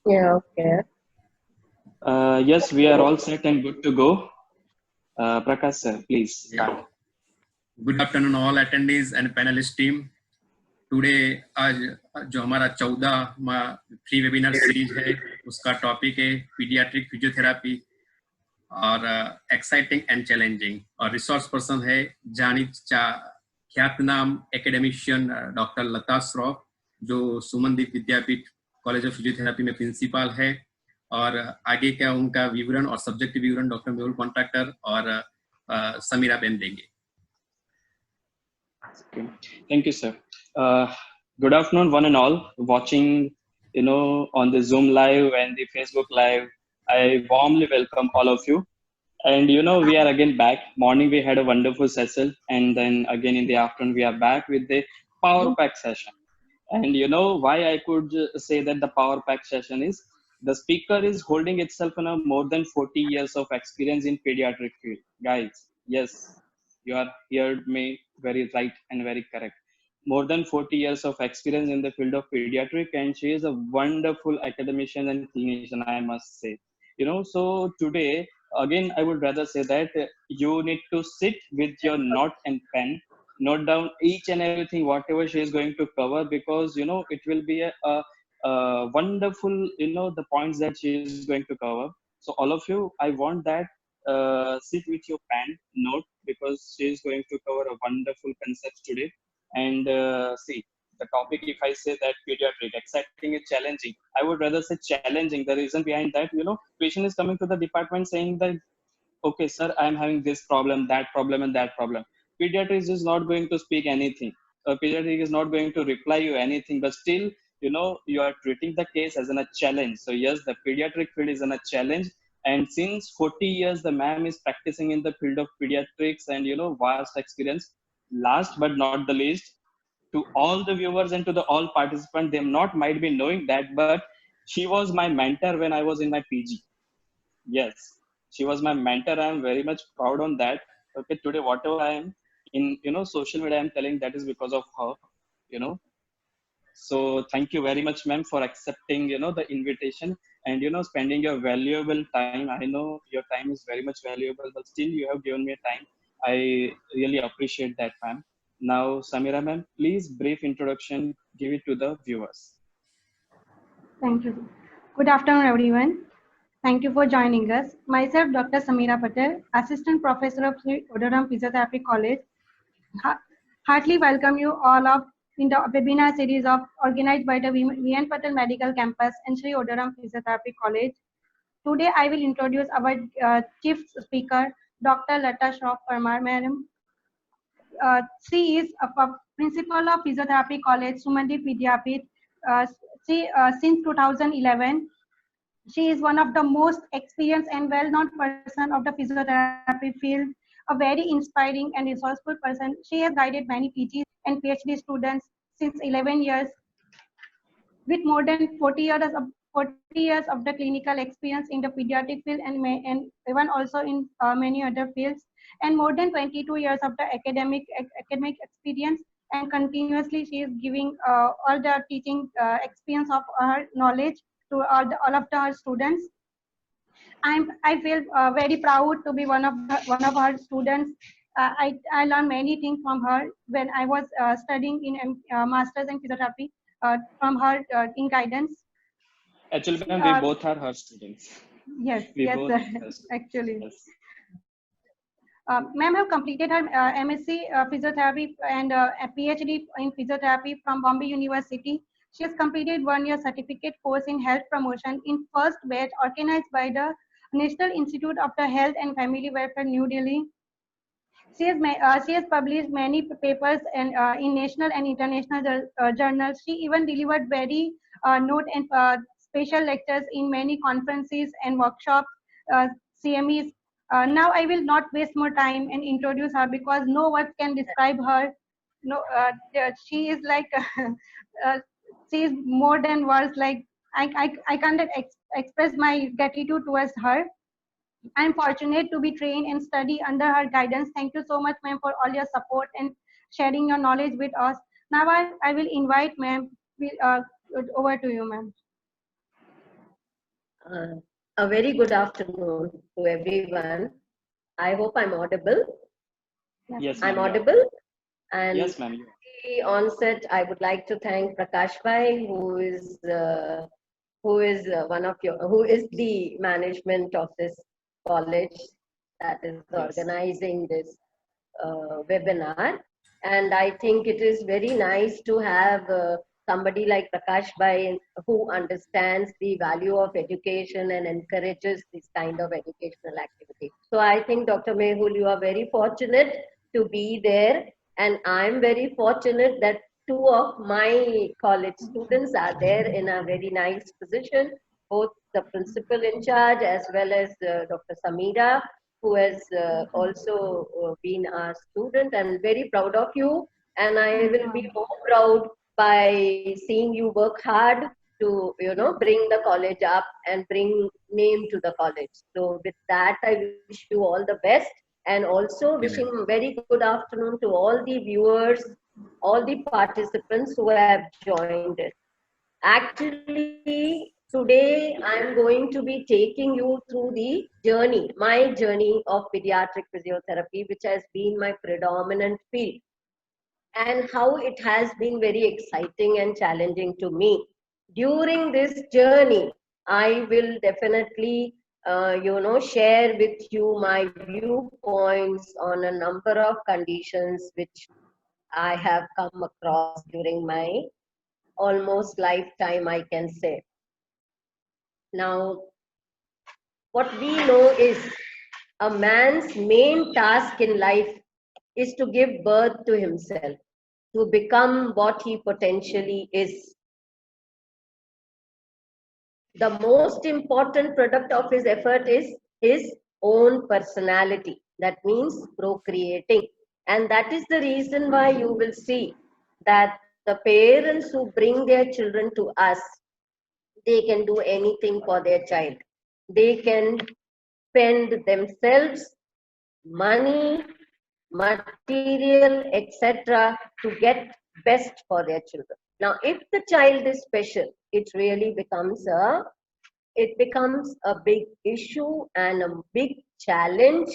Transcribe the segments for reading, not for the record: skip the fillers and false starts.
Yeah, okay. Yes, we are all set and good to go. Prakash sir, please Yeah. start. Good afternoon all attendees and panelist team. Today आज जो हमारा 14वां free webinar series है उसका topic है paediatric physiotherapy और exciting and challenging. और resource person है ख्यातनाम एकेडमिशियन डॉक्टर लता श्रॉफ, जो सुमनदीप विद्यापीठ कॉलेज ऑफ फिजियोथेरापी में प्रिंसिपल है। और आगे का उनका विवरण और सब्जेक्टिव विवरण डॉक्टर मेहुल कॉन्ट्रैक्टर और समीरा बेन देंगे। Okay. Thank you, sir. Good afternoon, one and all watching, on the Zoom live and the Facebook live. I warmly welcome all of you. And we are again back. Morning we had a wonderful session, and then again in the afternoon we are back with the power pack session. And why I could say that the power pack session is the speaker is holding itself more than 40 years of experience in pediatric field. Guys, yes, you are heard me very right and very correct. More than 40 years of experience in the field of pediatric, and she is a wonderful academician and clinician, I must say. So today, again, I would rather say that you need to sit with your note and pen, note down each and everything whatever she is going to cover, because it will be a wonderful the points that she is going to cover. So all of you, I want that sit with your pen, note, because she is going to cover a wonderful concept today. And see the topic, if I say that pediatric exciting is challenging, I would rather say challenging. The reason behind that, patient is coming to the department saying that, okay sir, I am having this problem, that problem, and that problem. Pediatrics is not going to speak anything. Pediatric is not going to reply you anything, but still you are treating the case as a challenge. So yes, the pediatric field is a challenge. And since 40 years the ma'am is practicing in the field of pediatrics, and vast experience. Last but not the least, to all the viewers and to the all participants, they not might be knowing that, but she was my mentor when I was in my PG. Yes, she was my mentor. I am very much proud on that. Okay, today whatever I am in social media, I am telling that is because of her. you know so thank you very much, ma'am, for accepting the invitation, and spending your valuable time. I know your time is very much valuable, but still you have given me time. I really appreciate that, ma'am. Now Samira ma'am, please brief introduction, give it to the viewers. Thank you. Good afternoon, everyone. Thank you for joining us. Myself, Dr. Samira Patel, Assistant Professor of Sri Odaram Physiotherapy College. Heartily welcome you all of in the webinar series of organized by the VN Patel Medical Campus and Sri Odaram Physiotherapy College. Today, I will introduce our chief speaker, Dr. Lata Shroff Parmar, madam. She is a principal of Physiotherapy College, Sumandi Vidyapith. Since 2011. She is one of the most experienced and well-known person of the physiotherapy field, a very inspiring and resourceful person. She has guided many PGs and PhD students since 11 years, with more than 40 years of the clinical experience in the pediatric field and even also in many other fields, and more than 22 years of the academic experience. And continuously, she is giving all the teaching experience of her knowledge to all of her students. I feel very proud to be one of her students. I learned many things from her when I was studying in masters in physiotherapy from her in guidance. Actually ma'am, we both are her students. Yes, We yes, both sir. Actually. yes. Ma'am have completed her MSc Physiotherapy and a PhD in Physiotherapy from Bombay University. She has completed 1-year certificate course in health promotion in first batch organized by the National Institute of the Health and Family Welfare, New Delhi. She has published many papers and in national and international journals. She even delivered very note and special lectures in many conferences and workshops, CMEs. Now I will not waste more time and introduce her because no words can describe her. No, she is like she is more than words. Like I can't express my gratitude towards her. I'm fortunate to be trained and study under her guidance. Thank you so much, ma'am, for all your support and sharing your knowledge with us. Now I will invite ma'am. Over to you, ma'am. A very good afternoon to everyone. I hope I'm audible. Yes, I'm ma'am. audible. And Yes, ma'am. at the onset, I would like to thank Prakash Bhai, who is the management of this college that is Yes. organizing this webinar. And I think it is very nice to have somebody like Prakash Bhai who understands the value of education and encourages this kind of educational activity. So I think Dr. Mehul, you are very fortunate to be there, and I'm very fortunate that two of my college students are there in a very nice position, both the principal in charge as well as Dr. Samira, who has also been a student, and very proud of you. And I will be more proud by seeing you work hard to, bring the college up and bring name to the college. So with that, I wish you all the best, and also wishing very good afternoon to all the viewers, all the participants who have joined us. Actually, today I'm going to be taking you through my journey of pediatric physiotherapy, which has been my predominant field, and how it has been very exciting and challenging to me. During this journey, I will definitely, share with you my viewpoints on a number of conditions which I have come across during my almost lifetime, I can say. Now, what we know is a man's main task in life is to give birth to himself, to become what he potentially is. The most important product of his effort is his own personality. That means procreating. And that is the reason why you will see that the parents who bring their children to us, they can do anything for their child. They can spend themselves, money, material, etc., to get best for their children. Now, if the child is special, it becomes a big issue and a big challenge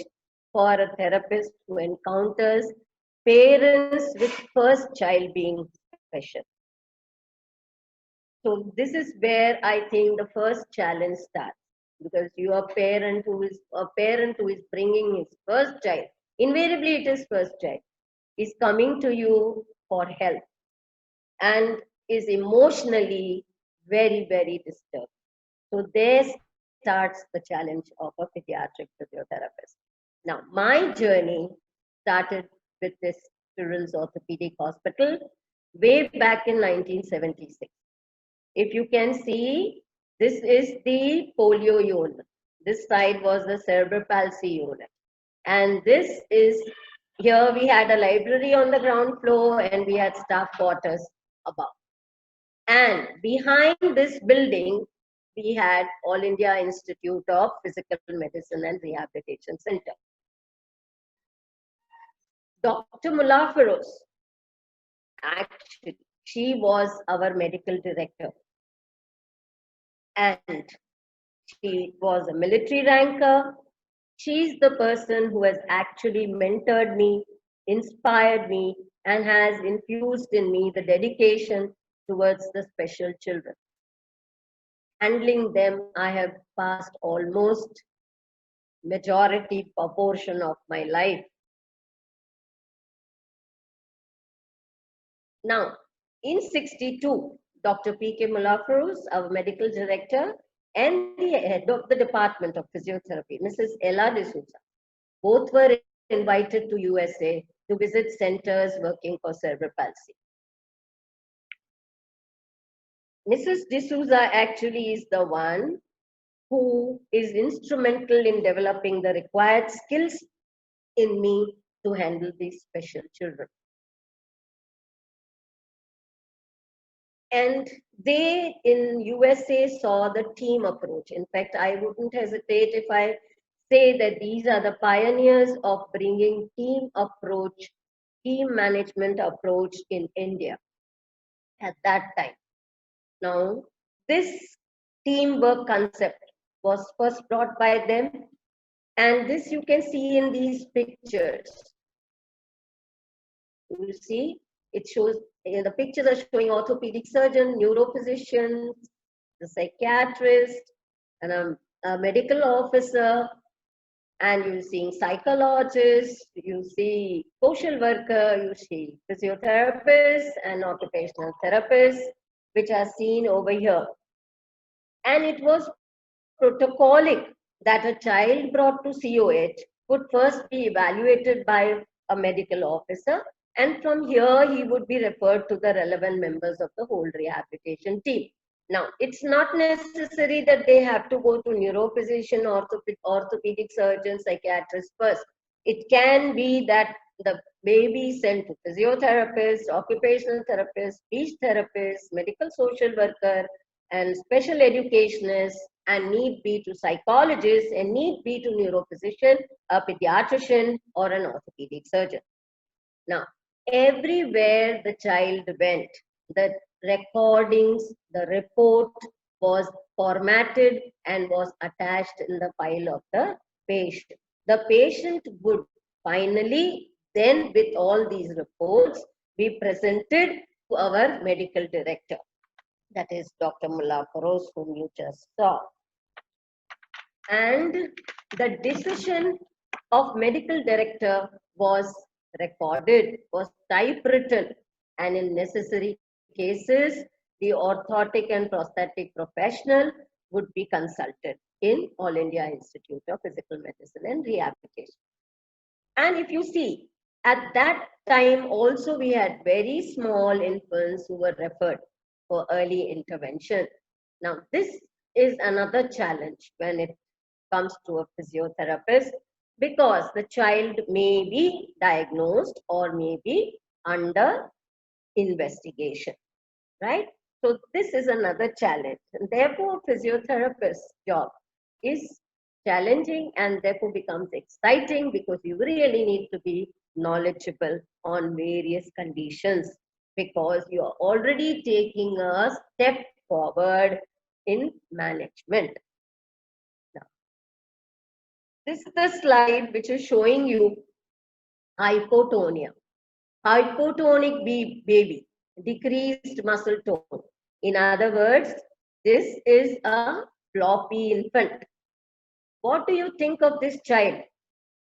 for a therapist who encounters parents with first child being special. So this is where I think the first challenge starts, because your parent who is bringing his first child, invariably it is first child, is coming to you for help and is emotionally very, very disturbed. So there starts the challenge of a pediatric physiotherapist. Now, my journey started with this Children's Orthopedic Hospital way back in 1976. If you can see, this is the polio unit. This side was the cerebral palsy unit. And this is, here we had a library on the ground floor and we had staff quarters above. And behind this building, we had All India Institute of Physical Medicine and Rehabilitation Center. Dr. Mullah Feroz, actually, she was our medical director. And she was a military ranker. She's the person who has actually mentored me, inspired me, and has infused in me the dedication towards the special children. Handling them, I have passed almost majority proportion of my life. Now, in 62, Dr. P.K. Mullah Feroz, our medical director, and the head of the Department of Physiotherapy, Mrs. Ella D'Souza, both were invited to USA to visit centers working for cerebral palsy. Mrs. D'Souza actually is the one who is instrumental in developing the required skills in me to handle these special children. And they in USA saw the team approach. In fact, I wouldn't hesitate if I say that these are the pioneers of bringing team management approach in India at that time. Now, this teamwork concept was first brought by them. And this you can see in these pictures. You see, it shows, the pictures are showing orthopedic surgeon, neurophysicians, the psychiatrist, and a medical officer, and you're seeing psychologists, you see social worker, you see physiotherapists and occupational therapists, which are seen over here. And it was protocolic that a child brought to COH would first be evaluated by a medical officer, and from here he would be referred to the relevant members of the whole rehabilitation team. Now, it's not necessary that they have to go to neurophysician, orthopedic surgeon, psychiatrist first. It can be that the baby sent to physiotherapist, occupational therapist, speech therapist, medical social worker, and special educationists, and need be to psychologists, and need be to neurophysician, a pediatrician, or an orthopedic surgeon. Now, everywhere the child went, the recordings, the report was formatted and was attached in the file of the patient. The patient would finally then, with all these reports, be presented to our medical director. That is Dr. Mullah Feroz, whom you just saw. And the decision of medical director was recorded, was typewritten, and in necessary cases, the orthotic and prosthetic professional would be consulted in All India Institute of Physical Medicine and Rehabilitation. And if you see, at that time also we had very small infants who were referred for early intervention. Now, this is another challenge when it comes to a physiotherapist, because the child may be diagnosed or may be under investigation, right? So this is another challenge, and therefore physiotherapist's job is challenging and therefore becomes exciting, because you really need to be knowledgeable on various conditions, because you are already taking a step forward in management. Now, this is the slide which is showing you hypotonia. Hypotonic baby, decreased muscle tone. In other words, this is a floppy infant. What do you think of this child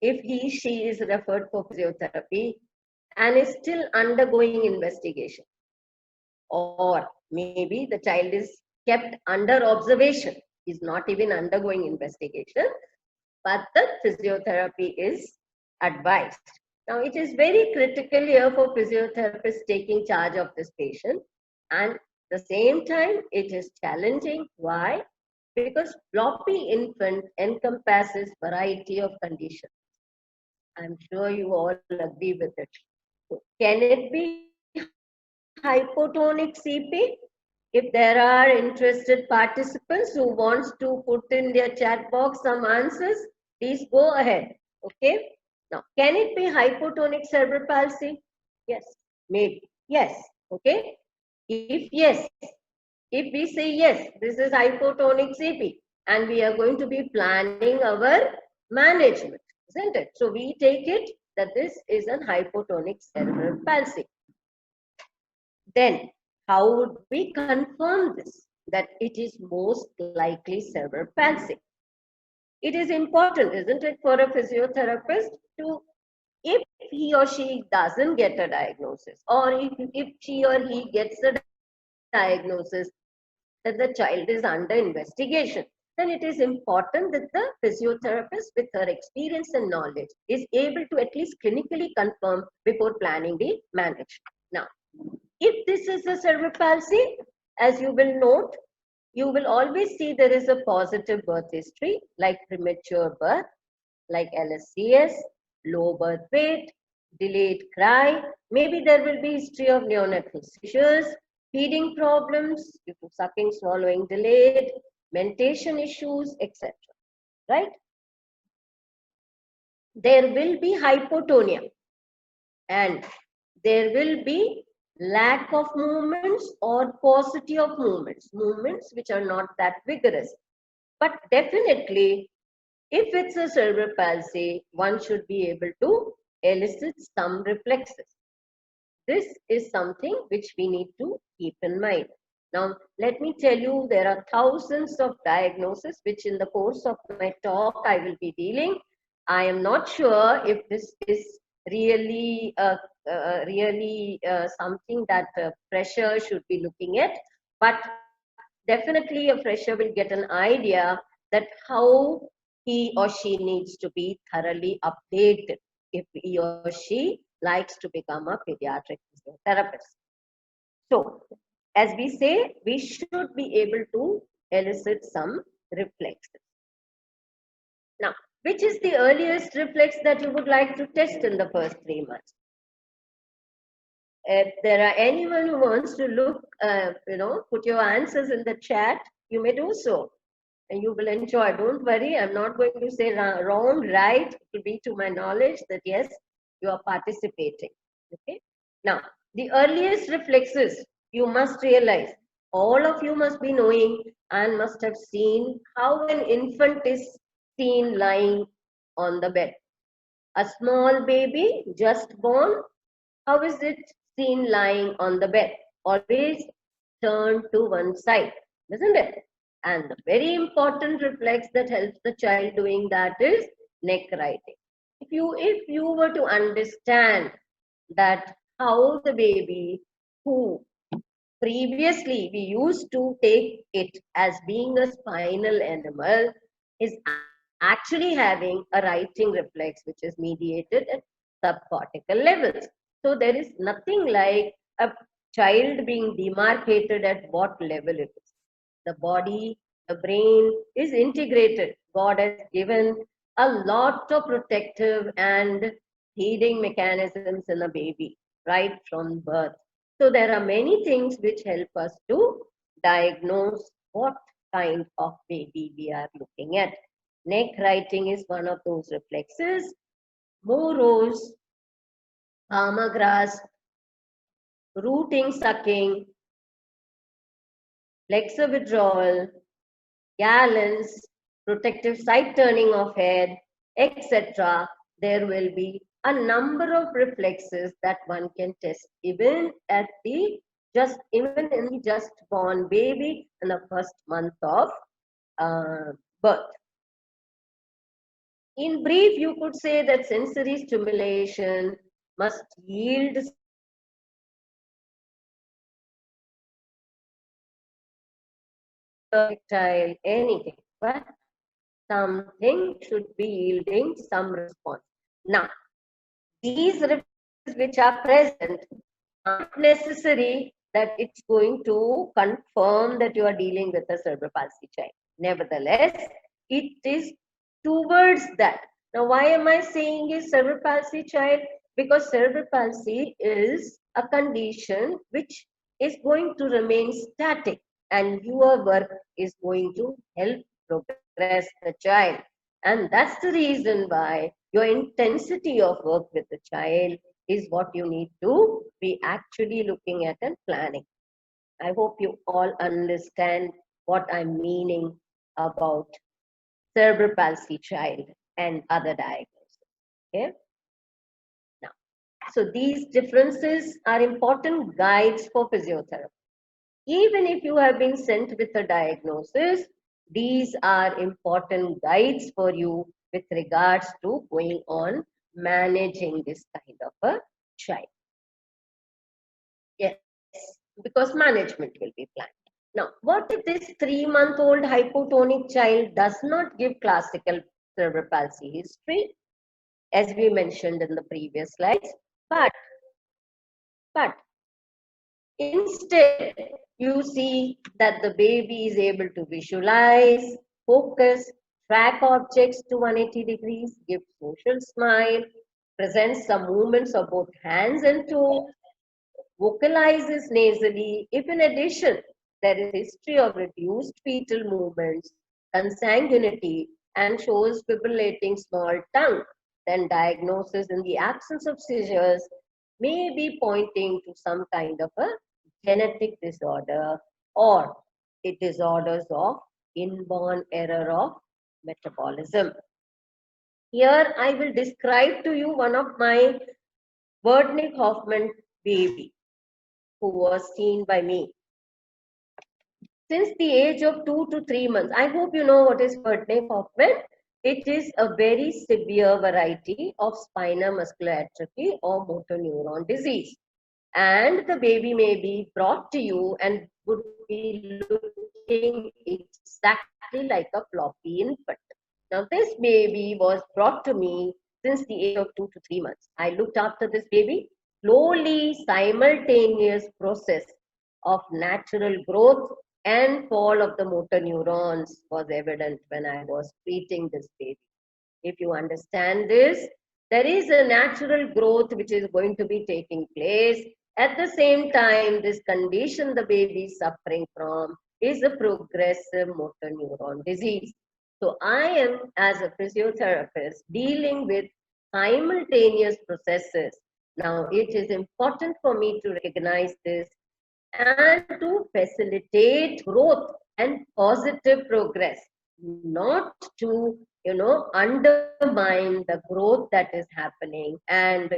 if she is referred for physiotherapy and is still undergoing investigation? Or maybe the child is kept under observation, is not even undergoing investigation, but the physiotherapy is advised. Now, it is very critical here for physiotherapists taking charge of this patient, and at the same time, it is challenging. Why? Because floppy infant encompasses variety of conditions. I'm sure you all agree with it. So, can it be hypotonic CP? If there are interested participants who wants to put in their chat box some answers, please go ahead. Okay. Now, can it be hypotonic cerebral palsy? Yes, maybe. Yes. Okay. If yes, if we say yes, this is hypotonic CP, and we are going to be planning our management, isn't it? So we take it that this is an hypotonic cerebral palsy. Then, how would we confirm this, that it is most likely cerebral palsy? It is important, isn't it, for a physiotherapist to, if he or she doesn't get a diagnosis, or if she or he gets a diagnosis that the child is under investigation, then it is important that the physiotherapist, with her experience and knowledge, is able to at least clinically confirm before planning the management. Now, if this is a cerebral palsy, as you will note, you will always see there is a positive birth history, like premature birth, like LSCS, low birth weight, delayed cry. Maybe there will be history of neonatal seizures, feeding problems due to sucking, swallowing delayed, mentation issues, etc. Right? There will be hypotonia, and there will be lack of movements or paucity of movements, movements which are not that vigorous. But definitely, if it's a cerebral palsy, one should be able to elicit some reflexes. This is something which we need to keep in mind. Now, let me tell you, there are thousands of diagnoses which in the course of my talk I will be dealing. I am not sure if this is really something that a fresher should be looking at, but definitely a fresher will get an idea that how he or she needs to be thoroughly updated if he or she likes to become a pediatric physiotherapist. So, as we say, we should be able to elicit some reflexes. Now, which is the earliest reflex that you would like to test in the first 3 months? If there are anyone who wants to look, put your answers in the chat, you may do so. And you will enjoy. Don't worry, I'm not going to say wrong, right. It will be to my knowledge that yes, you are participating. Okay. Now, the earliest reflexes, you must realize, all of you must be knowing and must have seen how an infant is seen lying on the bed. A small baby just born, how is it seen lying on the bed? Always turned to one side, isn't it? And the very important reflex that helps the child doing that is neck writing. If you were to understand that how the baby who previously we used to take it as being a spinal animal is actually having a writing reflex which is mediated at subcortical levels. So there is nothing like a child being demarcated at what level it is. The body, the brain is integrated. God has given a lot of protective and feeding mechanisms in a baby right from birth. So there are many things which help us to diagnose what kind of baby we are looking at. Neck writing is one of those reflexes. Morose, palmar grasp, rooting sucking, flexor withdrawal, gallons, protective side turning of head, etc. There will be a number of reflexes that one can test even in the just born baby in the first month of birth. In brief, you could say that sensory stimulation must yield tactile anything, but something should be yielding some response. Now, these reflexes which are present aren't necessary that it's going to confirm that you are dealing with a cerebral palsy child. Nevertheless, it is towards that. Now, why am I saying is cerebral palsy child? Because cerebral palsy is a condition which is going to remain static, and your work is going to help progress the child. And that's the reason why your intensity of work with the child is what you need to be actually looking at and planning. I hope you all understand what I'm meaning about cerebral palsy child and other diagnoses. Okay? Now, so these differences are important guides for physiotherapy. Even if you have been sent with a diagnosis, these are important guides for you with regards to going on managing this kind of a child. Yes, because management will be planned. Now, what if this 3-month-old hypotonic child does not give classical cerebral palsy history, as we mentioned in the previous slides, but instead, you see that the baby is able to visualize, focus, track objects to 180 degrees, give social smile, presents some movements of both hands and toes, vocalizes nasally. If in addition, there is history of reduced fetal movements, consanguinity, and shows fibrillating small tongue, then diagnosis in the absence of seizures may be pointing to some kind of a genetic disorder or disorders of inborn error of metabolism. Here I will describe to you one of my Wernicke-Hoffmann baby who was seen by me. Since the age of 2 to 3 months, I hope you know what is Wernicke-Hoffmann. It is a very severe variety of spinal muscular atrophy or motor neuron disease. And the baby may be brought to you and would be looking exactly like a floppy infant. Now, this baby was brought to me since the age of 2 to 3 months. I looked after this baby. Slowly, simultaneous process of natural growth and fall of the motor neurons was evident when I was treating this baby. If you understand this, there is a natural growth which is going to be taking place. At the same time, this condition the baby is suffering from is a progressive motor neuron disease. So I am, as a physiotherapist, dealing with simultaneous processes. Now, it is important for me to recognize this and to facilitate growth and positive progress, not to undermine the growth that is happening and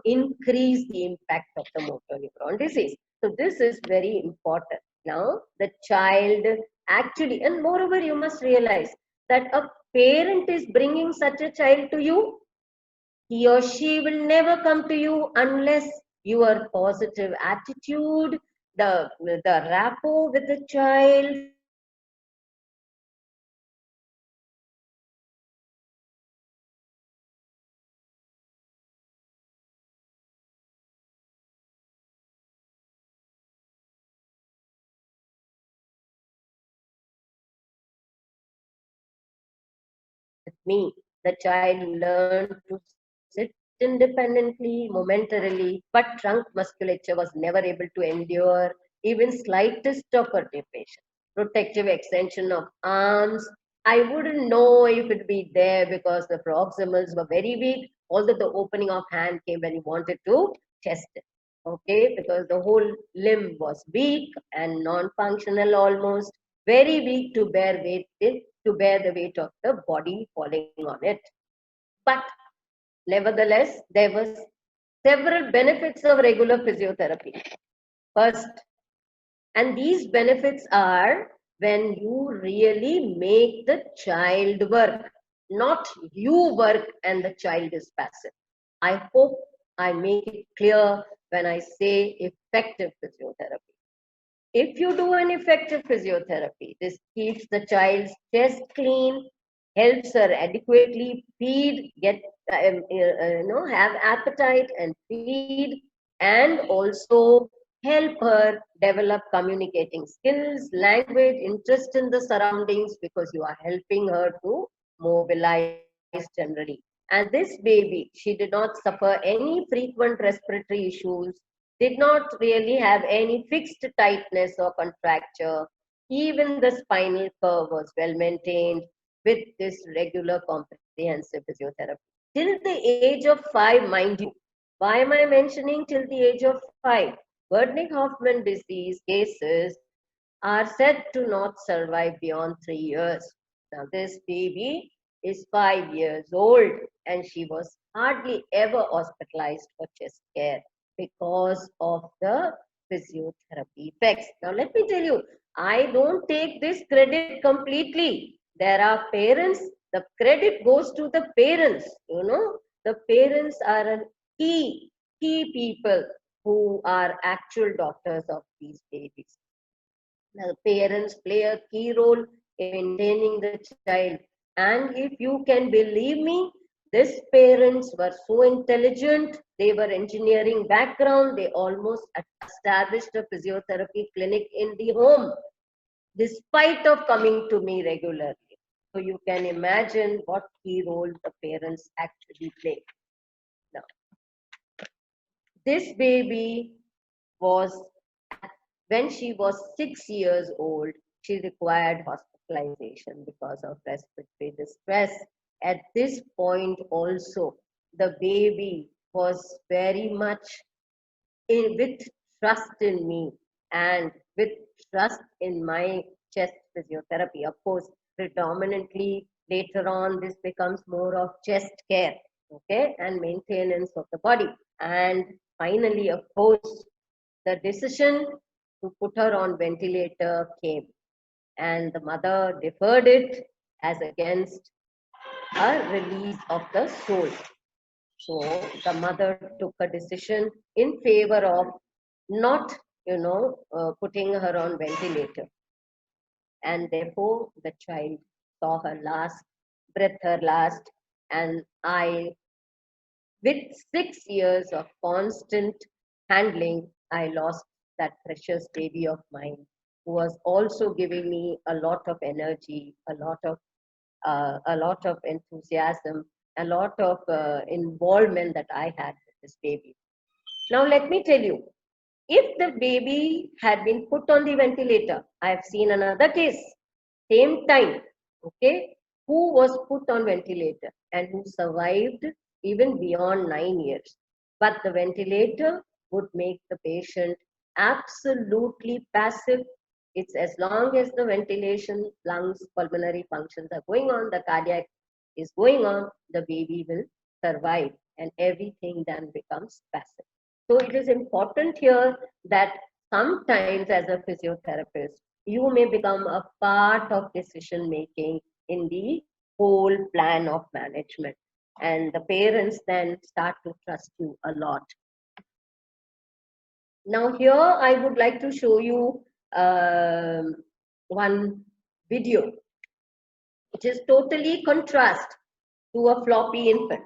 increase the impact of the motor neuron disease. So this is very important. Now the child actually, and moreover you must realize that a parent is bringing such a child to you. He or she will never come to you unless your positive attitude, the rapport with the child, with me. The child learned to sit independently, momentarily, but trunk musculature was never able to endure even slightest of perturbation. Protective extension of arms, I wouldn't know if it be there because the proximals were very weak, although the opening of hand came when he wanted to chest it. Okay, because the whole limb was weak and non-functional almost, very weak to bear weight, to bear the weight of the body falling on it. But nevertheless, there was several benefits of regular physiotherapy. First, and these benefits are when you really make the child work, not you work and the child is passive. I hope I make it clear when I say effective physiotherapy. If you do an effective physiotherapy, this keeps the child's chest clean, helps her adequately feed, have appetite and feed, and also help her develop communicating skills, language, interest in the surroundings, because you are helping her to mobilize generally. And this baby, she did not suffer any frequent respiratory issues, did not really have any fixed tightness or contracture. Even the spinal curve was well maintained with this regular comprehensive physiotherapy. Till the age of 5, mind you, why am I mentioning till the age of 5? Wernicke-Hoffmann disease cases are said to not survive beyond 3 years. Now, this baby is 5 years old and she was hardly ever hospitalized for chest care because of the physiotherapy effects. Now, let me tell you, I don't take this credit completely. There are parents, the credit goes to the parents. The parents are a key people who are actual doctors of these babies. Now, the parents play a key role in maintaining the child. And if you can believe me, these parents were so intelligent, they were engineering background, they almost established a physiotherapy clinic in the home, despite of coming to me regularly. So you can imagine what key role the parents actually play. Now, this baby was, when she was 6 years old, she required hospitalization because of respiratory distress. At this point also, the baby was very much with trust in me and with trust in my chest physiotherapy. Of course, predominantly later on, this becomes more of chest care, okay, and maintenance of the body. And finally, of course, the decision to put her on ventilator came, and the mother deferred it as against a release of the soul. So the mother took a decision in favor of not, putting her on ventilator. And therefore, the child saw her last, breath her last, and with 6 years of constant handling, I lost that precious baby of mine, who was also giving me a lot of energy, a lot of enthusiasm, a lot of involvement that I had with this baby. Now, let me tell you, if the baby had been put on the ventilator, I have seen another case, same time, okay, who was put on ventilator and who survived even beyond 9 years. But the ventilator would make the patient absolutely passive. It's as long as the ventilation, lungs, pulmonary functions are going on, the cardiac is going on, the baby will survive, and everything then becomes passive. So it is important here that sometimes as a physiotherapist, you may become a part of decision making in the whole plan of management. And the parents then start to trust you a lot. Now here I would like to show you one video, which is totally contrast to a floppy infant.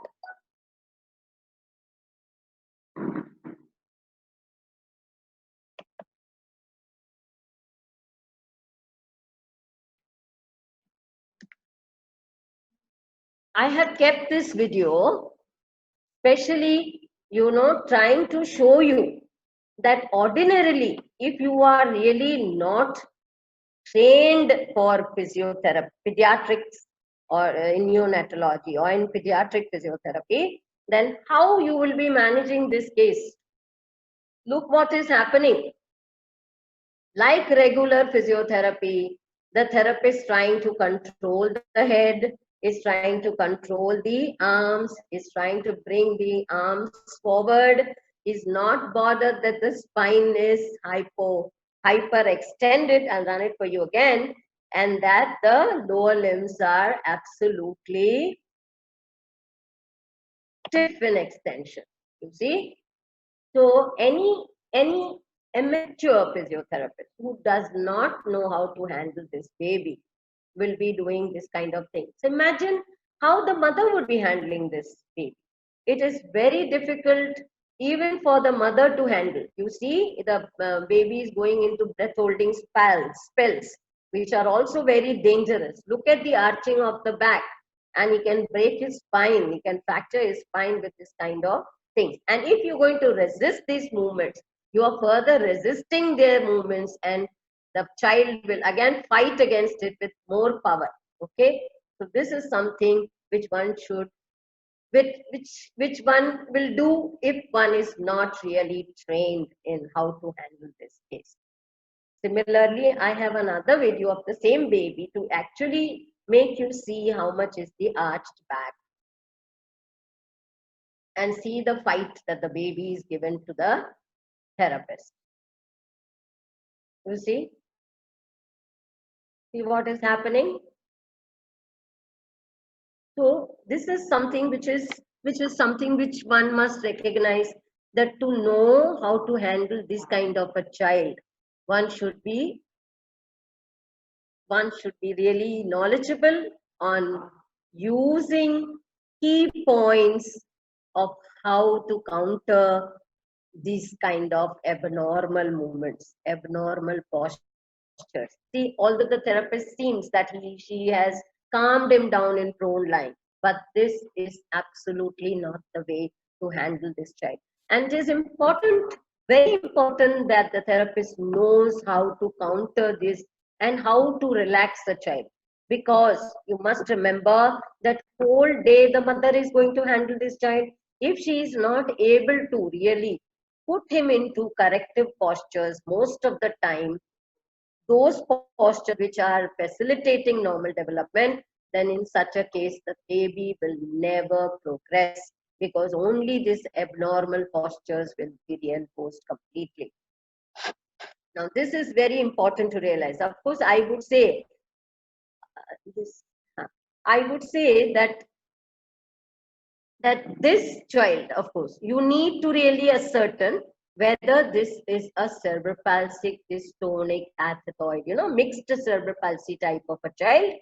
I have kept this video especially, trying to show you that ordinarily, if you are really not trained for physiotherapy, pediatrics or in neonatology or in pediatric physiotherapy, then how you will be managing this case? Look what is happening. Like regular physiotherapy, the therapist trying to control the head, is trying to control the arms, is trying to bring the arms forward, is not bothered that the spine is hyper extended. I'll run it for you again, and that the lower limbs are absolutely stiff in extension. You see? So any amateur physiotherapist who does not know how to handle this baby will be doing this kind of thing. So imagine how the mother would be handling this baby. It is very difficult even for the mother to handle. You see, the baby is going into breath holding spells, which are also very dangerous. Look at the arching of the back, and he can break his spine, he can fracture his spine with this kind of things. And if you're going to resist these movements, you are further resisting their movements, and the child will again fight against it with more power. Okay, so this is something which one should, which one will do if one is not really trained in how to handle this case. Similarly, I have another video of the same baby to actually make you see how much is the arched back, and see the fight that the baby is given to the therapist. You see what is happening? So this is something which is something which one must recognize, that to know how to handle this kind of a child, one should be really knowledgeable on using key points of how to counter these kind of abnormal movements, abnormal postures. See, although the therapist seems that she has calmed him down in prone lying, but this is absolutely not the way to handle this child. And it is important, very important, that the therapist knows how to counter this and how to relax the child. Because you must remember that whole day the mother is going to handle this child. If she is not able to really put him into corrective postures most of the time, those postures which are facilitating normal development, then in such a case, the baby will never progress, because only these abnormal postures will be reinforced completely. Now, this is very important to realize. Of course, I would say that this child, of course, you need to really ascertain whether this is a cerebral palsy, dystonic, athetoid, mixed cerebral palsy type of a child.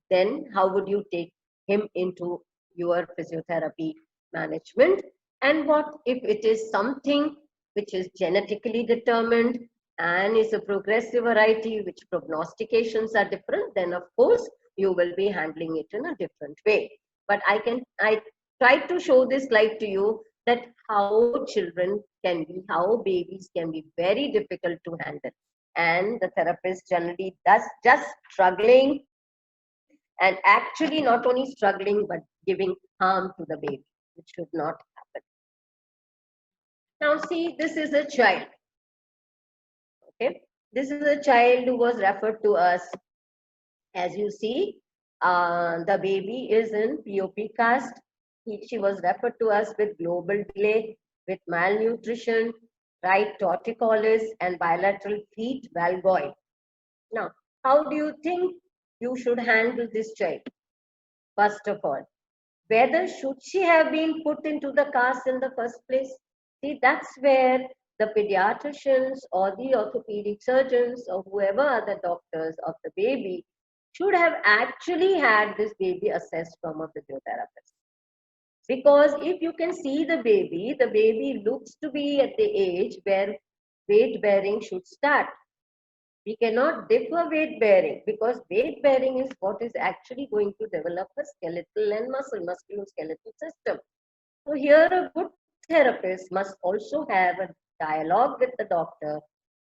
Then how would you take him into your physiotherapy management? And what if it is something which is genetically determined and is a progressive variety, which prognostications are different? Then of course you will be handling it in a different way. But I tried to show this slide to you, that how children can be, how babies can be very difficult to handle. And the therapist generally does just struggling, and actually not only struggling, but giving harm to the baby, which should not happen. Now see, this is a child. Okay, this is a child who was referred to us. As you see, the baby is in POP cast. She was referred to us with global delay, with malnutrition, right torticollis, and bilateral feet valgoid. Now, how do you think you should handle this child? First of all, whether should she have been put into the cast in the first place? See, that's where the pediatricians or the orthopedic surgeons or whoever are the doctors of the baby should have actually had this baby assessed from a physiotherapist. Because if you can see the baby looks to be at the age where weight bearing should start. We cannot differ weight bearing, because weight bearing is what is actually going to develop a skeletal and musculoskeletal system. So here a good therapist must also have a dialogue with the doctor,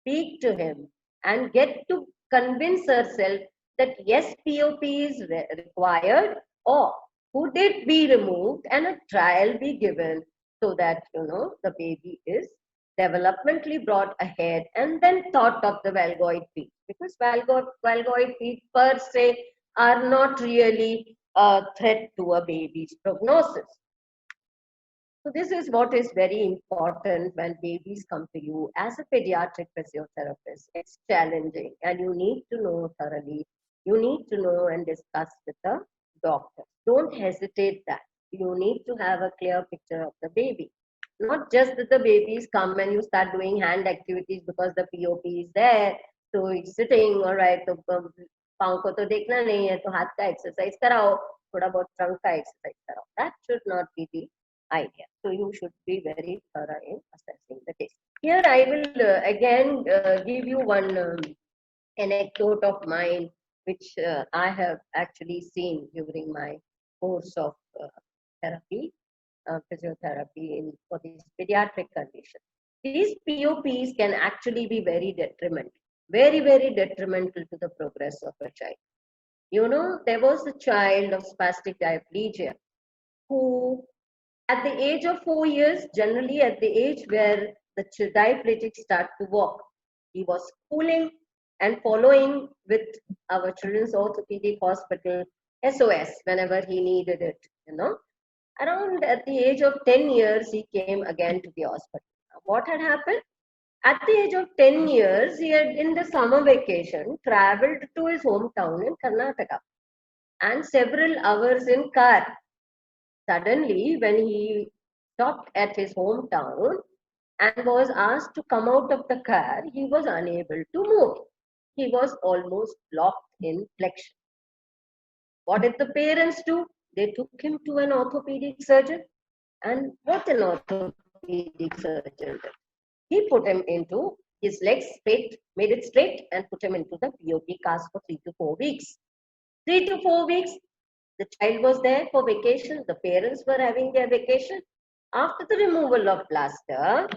speak to him, and get to convince herself that yes, POP is required, or could it be removed and a trial be given, so that the baby is developmentally brought ahead, and then thought of the valgoid feet, because valgoid feet per se are not really a threat to a baby's prognosis. So this is what is very important when babies come to you as a pediatric physiotherapist. It's challenging, and you need to know thoroughly. You need to know and discuss with the doctor. Don't hesitate that. You need to have a clear picture of the baby. Not just that the babies come and you start doing hand activities because the POP is there. So it's sitting, all right, तो पाँव को तो देखना नहीं है, तो हाथ का exercise कराओ, थोड़ा बहुत trunk का exercise कराओ. That should not be the idea. So you should be very thorough in assessing the case. Here I will again give you one anecdote of mine, which I have actually seen during my course of therapy, physiotherapy for these pediatric conditions. These POPs can actually be very detrimental, very, very detrimental to the progress of a child. There was a child of spastic diplegia who, at the age of 4 years, generally at the age where the diapletics start to walk, he was schooling and following with our children's orthopedic hospital SOS whenever he needed it, Around at the age of 10 years, he came again to the hospital. What had happened? At the age of 10 years, he had, in the summer vacation, traveled to his hometown in Karnataka, and several hours in car. Suddenly, when he stopped at his hometown and was asked to come out of the car, he was unable to move. He was almost locked in flexion. What did the parents do? They took him to an orthopedic surgeon. And what an orthopedic surgeon did? He put him into his legs straight, made it straight, and put him into the POP cast for 3 to 4 weeks. 3 to 4 weeks, the child was there for vacation. The parents were having their vacation. After the removal of plaster,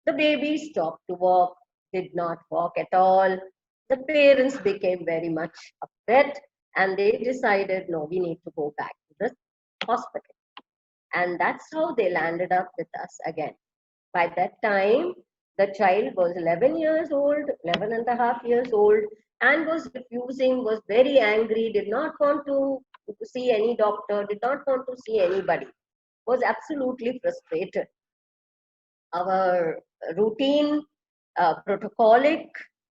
the baby stopped to walk, did not walk at all. The parents became very much upset, and they decided, no, we need to go back to the hospital. And that's how they landed up with us again. By that time, The child was 11 years old, 11 and a half years old, and was refusing, was very angry, did not want to see any doctor, did not want to see anybody, was absolutely frustrated. Our routine protocolic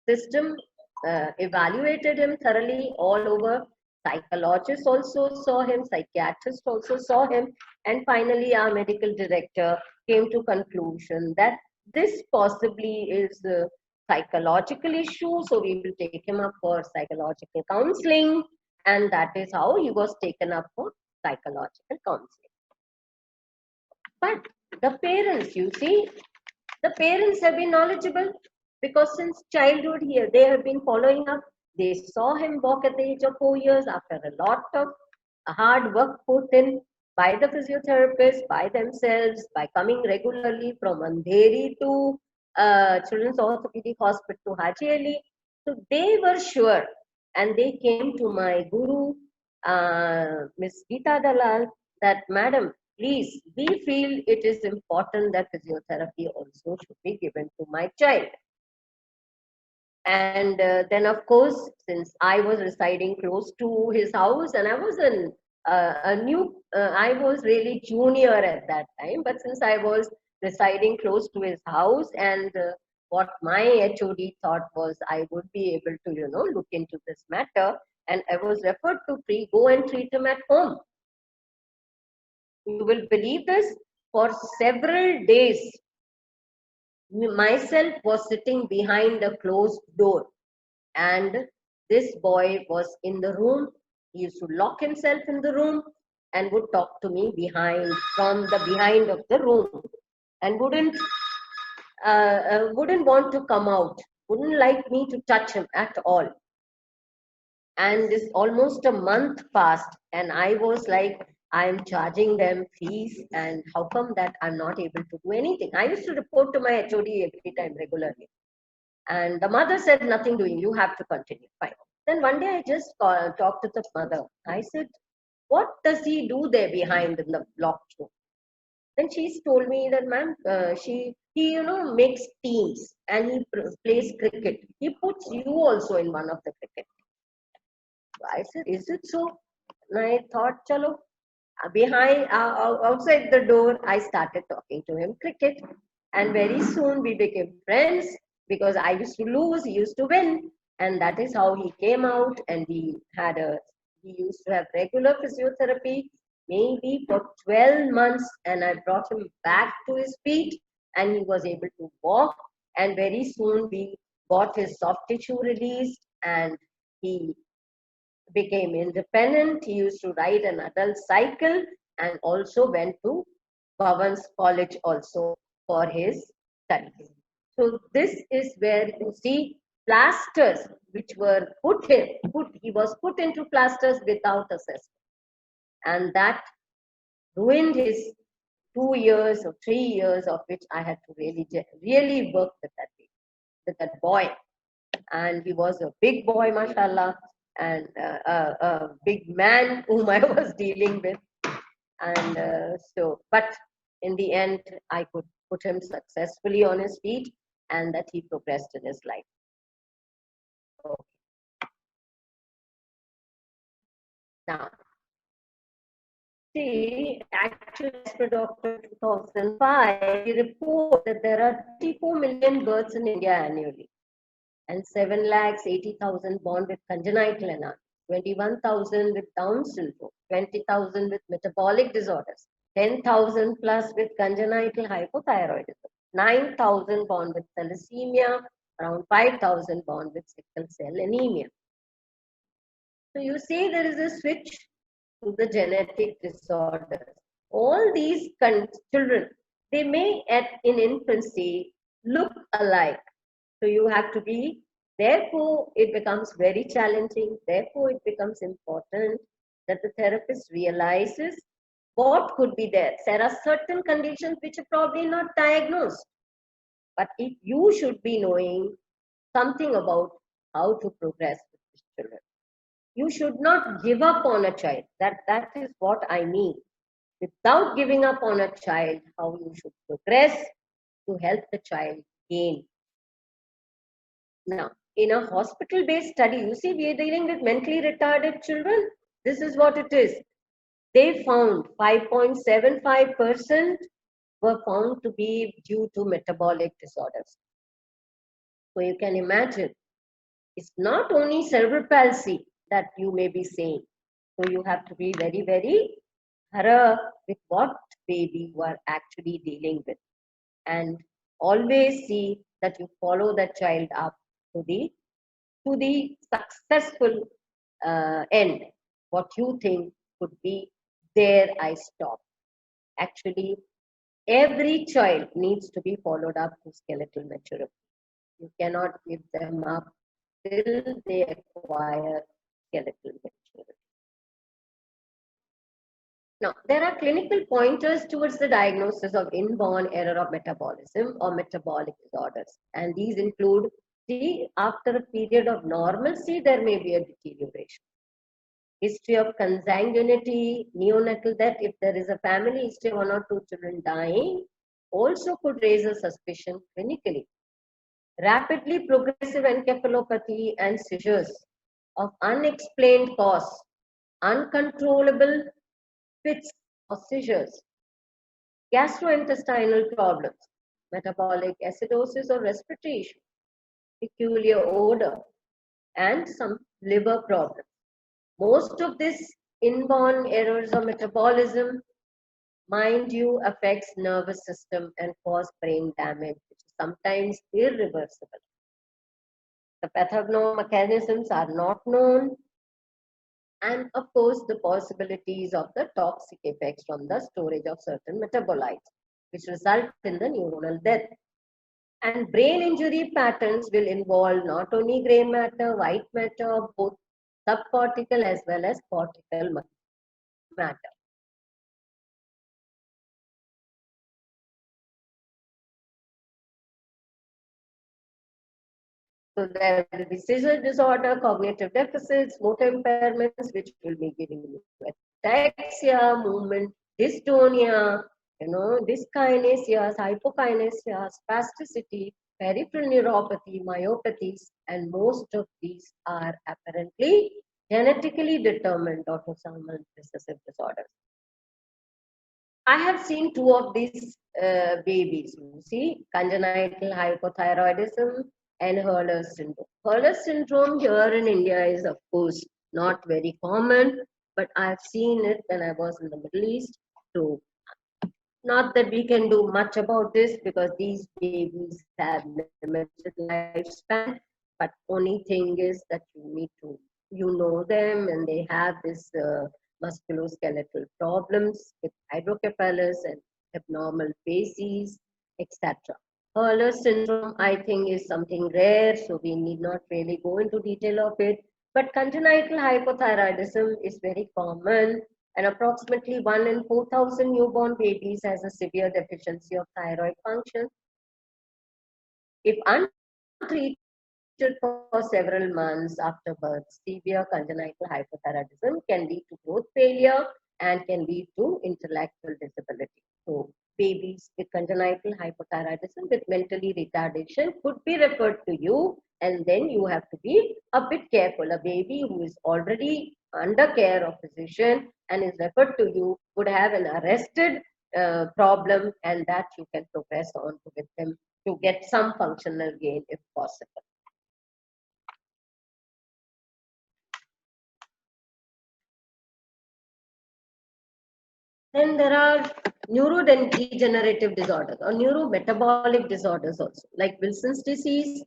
system evaluated him thoroughly all over. Psychologists also saw him, psychiatrists also saw him, and finally our medical director came to conclusion that this possibly is a psychological issue, so we will take him up for psychological counseling, and that is how he was taken up for psychological counseling. But the parents, you see, the parents have been knowledgeable because since childhood here they have been following up. They saw him walk at the age of 4 years after a lot of hard work put in by the physiotherapists, by themselves, by coming regularly from Andheri to Children's Orthopedic Hospital to Haji Ali. So they were sure, and they came to my guru, Miss Geeta Dalal, that madam, please, we feel it is important that physiotherapy also should be given to my child. And then, of course, since I was residing close to his house, and I was I was really junior at that time, but since I was residing close to his house, and what my HOD thought was I would be able to, look into this matter, and I was referred to go and treat him at home. You will believe this, for several days, myself was sitting behind a closed door, and this boy was in the room. He used to lock himself in the room and would talk to me from the behind of the room, and wouldn't want to come out, wouldn't like me to touch him at all. And this almost a month passed, and I was like, I'm charging them fees, and how come that I'm not able to do anything? I used to report to my HOD every time regularly. And the mother said, nothing doing, you have to continue. Fine. Then one day I just talked to the mother. I said, what does he do there behind in the locked room? Then she's told me that, ma'am, he makes teams and he plays cricket. He puts you also in one of the cricket. I said, is it so? And I thought, chalo, outside the door, I started talking to him cricket. And very soon we became friends because I used to lose, he used to win. And that is how he came out, and we used to have regular physiotherapy, maybe for 12 months. And I brought him back to his feet, and he was able to walk. And very soon we got his soft tissue released, and he became independent. He used to ride an adult cycle, and also went to Bhavan's College also for his studies. So this is where you see plasters which were he was put into plasters without assessment, and that ruined his 2 years or 3 years, of which I had to really work with that boy. And he was a big boy, mashallah, and a big man whom I was dealing with. And but in the end, I could put him successfully on his feet, and that he progressed in his life. Okay. Now, see, actually, as per Dr. 2005, we report that there are 34 million births in India annually, and 7,80,000 born with congenital NR, 21,000 with Down syndrome, 20,000 with metabolic disorders, 10,000 plus with congenital hypothyroidism, 9,000 born with thalassemia, around 5,000 born with sickle cell anemia. So you see, there is a switch to the genetic disorders. All these children, they may in infancy look alike. So you have to be, therefore it becomes very challenging. Therefore it becomes important that the therapist realizes what could be there. There are certain conditions which are probably not diagnosed. But if you should be knowing something about how to progress with these children. You should not give up on a child. That is what I mean. Without giving up on a child, how you should progress to help the child gain. Now, in a hospital-based study, you see, we are dealing with mentally retarded children. This is what it is. They found 5.75% were found to be due to metabolic disorders. So you can imagine, it's not only cerebral palsy that you may be saying. So you have to be very, very thorough with what baby you are actually dealing with. And always see that you follow that child up to the successful end. What you think could be, there I stop. Actually, every child needs to be followed up to skeletal maturity. You cannot give them up till they acquire skeletal maturity. Now, there are clinical pointers towards the diagnosis of inborn error of metabolism or metabolic disorders. And these include, see, after a period of normalcy, there may be a deterioration. History of consanguinity, neonatal death, if there is a family history of 1 or 2 children dying, also could raise a suspicion clinically. Rapidly progressive encephalopathy and seizures of unexplained cause, uncontrollable fits or seizures, gastrointestinal problems, metabolic acidosis or respiratory issue, peculiar odor, and some liver problems. Most of this inborn errors of metabolism, mind you, affects nervous system and cause brain damage, which is sometimes irreversible. The pathogenesis are not known, and of course the possibilities of the toxic effects from the storage of certain metabolites, which result in the neuronal death. And brain injury patterns will involve not only gray matter, white matter, both subcortical as well as cortical matter. So there will be seizure disorder, cognitive deficits, motor impairments, which will be giving you ataxia, movement, dystonia, dyskinesias, hypokinesias, spasticity, peripheral neuropathy, myopathies, and most of these are apparently genetically determined autosomal recessive disorders. I have seen 2 of these babies, you see, congenital hypothyroidism and Hurler's syndrome. Hurler's syndrome here in India is, of course, not very common, but I've seen it when I was in the Middle East. So, not that we can do much about this because these babies have limited lifespan, but only thing is that you need to, know them, and they have this musculoskeletal problems with hydrocephalus and abnormal facies, etc. Hurler syndrome, I think, is something rare, so we need not really go into detail of it. But congenital hypothyroidism is very common, and approximately 1 in 4,000 newborn babies has a severe deficiency of thyroid function. If untreated for several months after birth, severe congenital hypothyroidism can lead to growth failure and can lead to intellectual disability. So, babies with congenital hypothyroidism with mentally retardation could be referred to you, and then you have to be a bit careful. A baby who is already under care of physician and is referred to you would have an arrested problem, and that you can progress on with them to get some functional gain if possible. Then there are neurodegenerative disorders or neurometabolic disorders also, like Wilson's disease,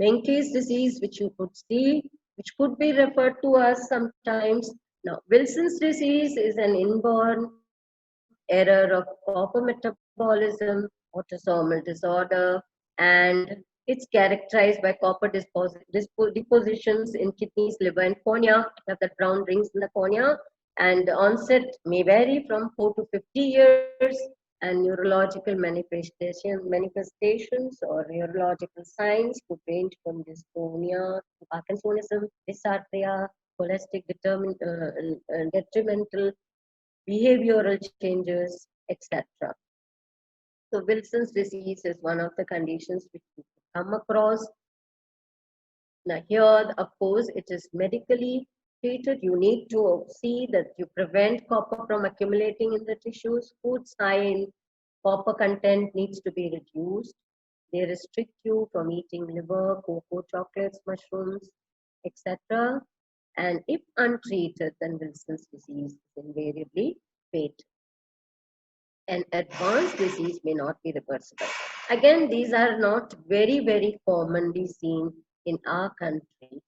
Menkes disease, which you could see, which could be referred to us sometimes. Now, Wilson's disease is an inborn error of copper metabolism, autosomal disorder, and it's characterized by copper depositions in kidneys, liver, and cornea. You have the brown rings in the cornea, and the onset may vary from 4 to 50 years, and neurological manifestations or neurological signs could range from dystonia to Parkinsonism, dysarthria, scholastic detrimental behavioral changes, etc. So Wilson's disease is one of the conditions which you come across. Now here, of course, it is medically treated. You need to see that you prevent copper from accumulating in the tissues. Foods high in copper content needs to be reduced. They restrict you from eating liver, cocoa, chocolates, mushrooms, etc. And if untreated, then Wilson's disease is invariably fatal. An advanced disease may not be reversible. Again, these are not very, very commonly seen in our country,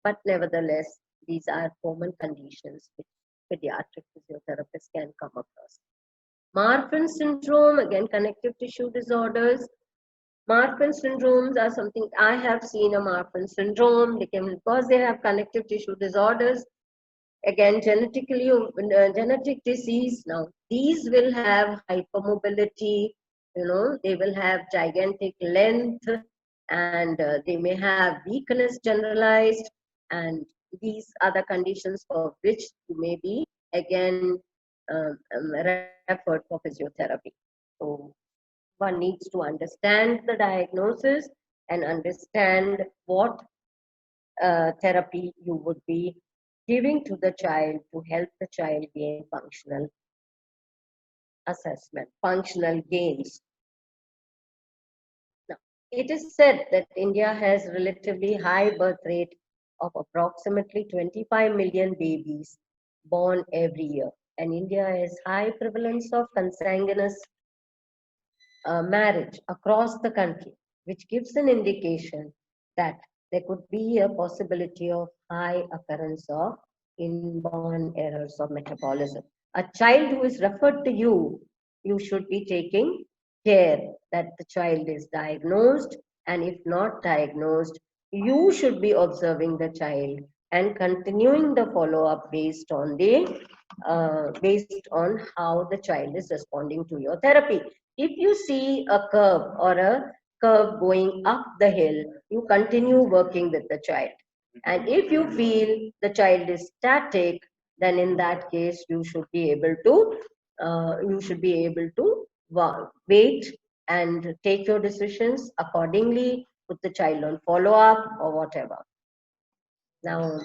but nevertheless, these are common conditions which pediatric physiotherapists can come across. Marfan syndrome, again, connective tissue disorders. Marfan syndromes are something I have seen a Marfan syndrome because they have connective tissue disorders. Again, genetically, genetic disease. Now, these will have hypermobility, they will have gigantic length, and they may have weakness generalized, and these are the conditions for which you may be, again, referred for physiotherapy. So, one needs to understand the diagnosis and understand what therapy you would be giving to the child to help the child gain functional assessment, functional gains. Now, it is said that India has relatively high birth rate of approximately 25 million babies born every year, and India has high prevalence of consanguineous marriage across the country, which gives an indication that there could be a possibility of high occurrence of inborn errors of metabolism. A child who is referred to you, you should be taking care that the child is diagnosed, and if not diagnosed, you should be observing the child and continuing the follow-up based on how the child is responding to your therapy. If you see a curve or a curve going up the hill, you continue working with the child. And if you feel the child is static, then in that case you should be able to wait and take your decisions accordingly, put the child on follow-up or whatever. Now,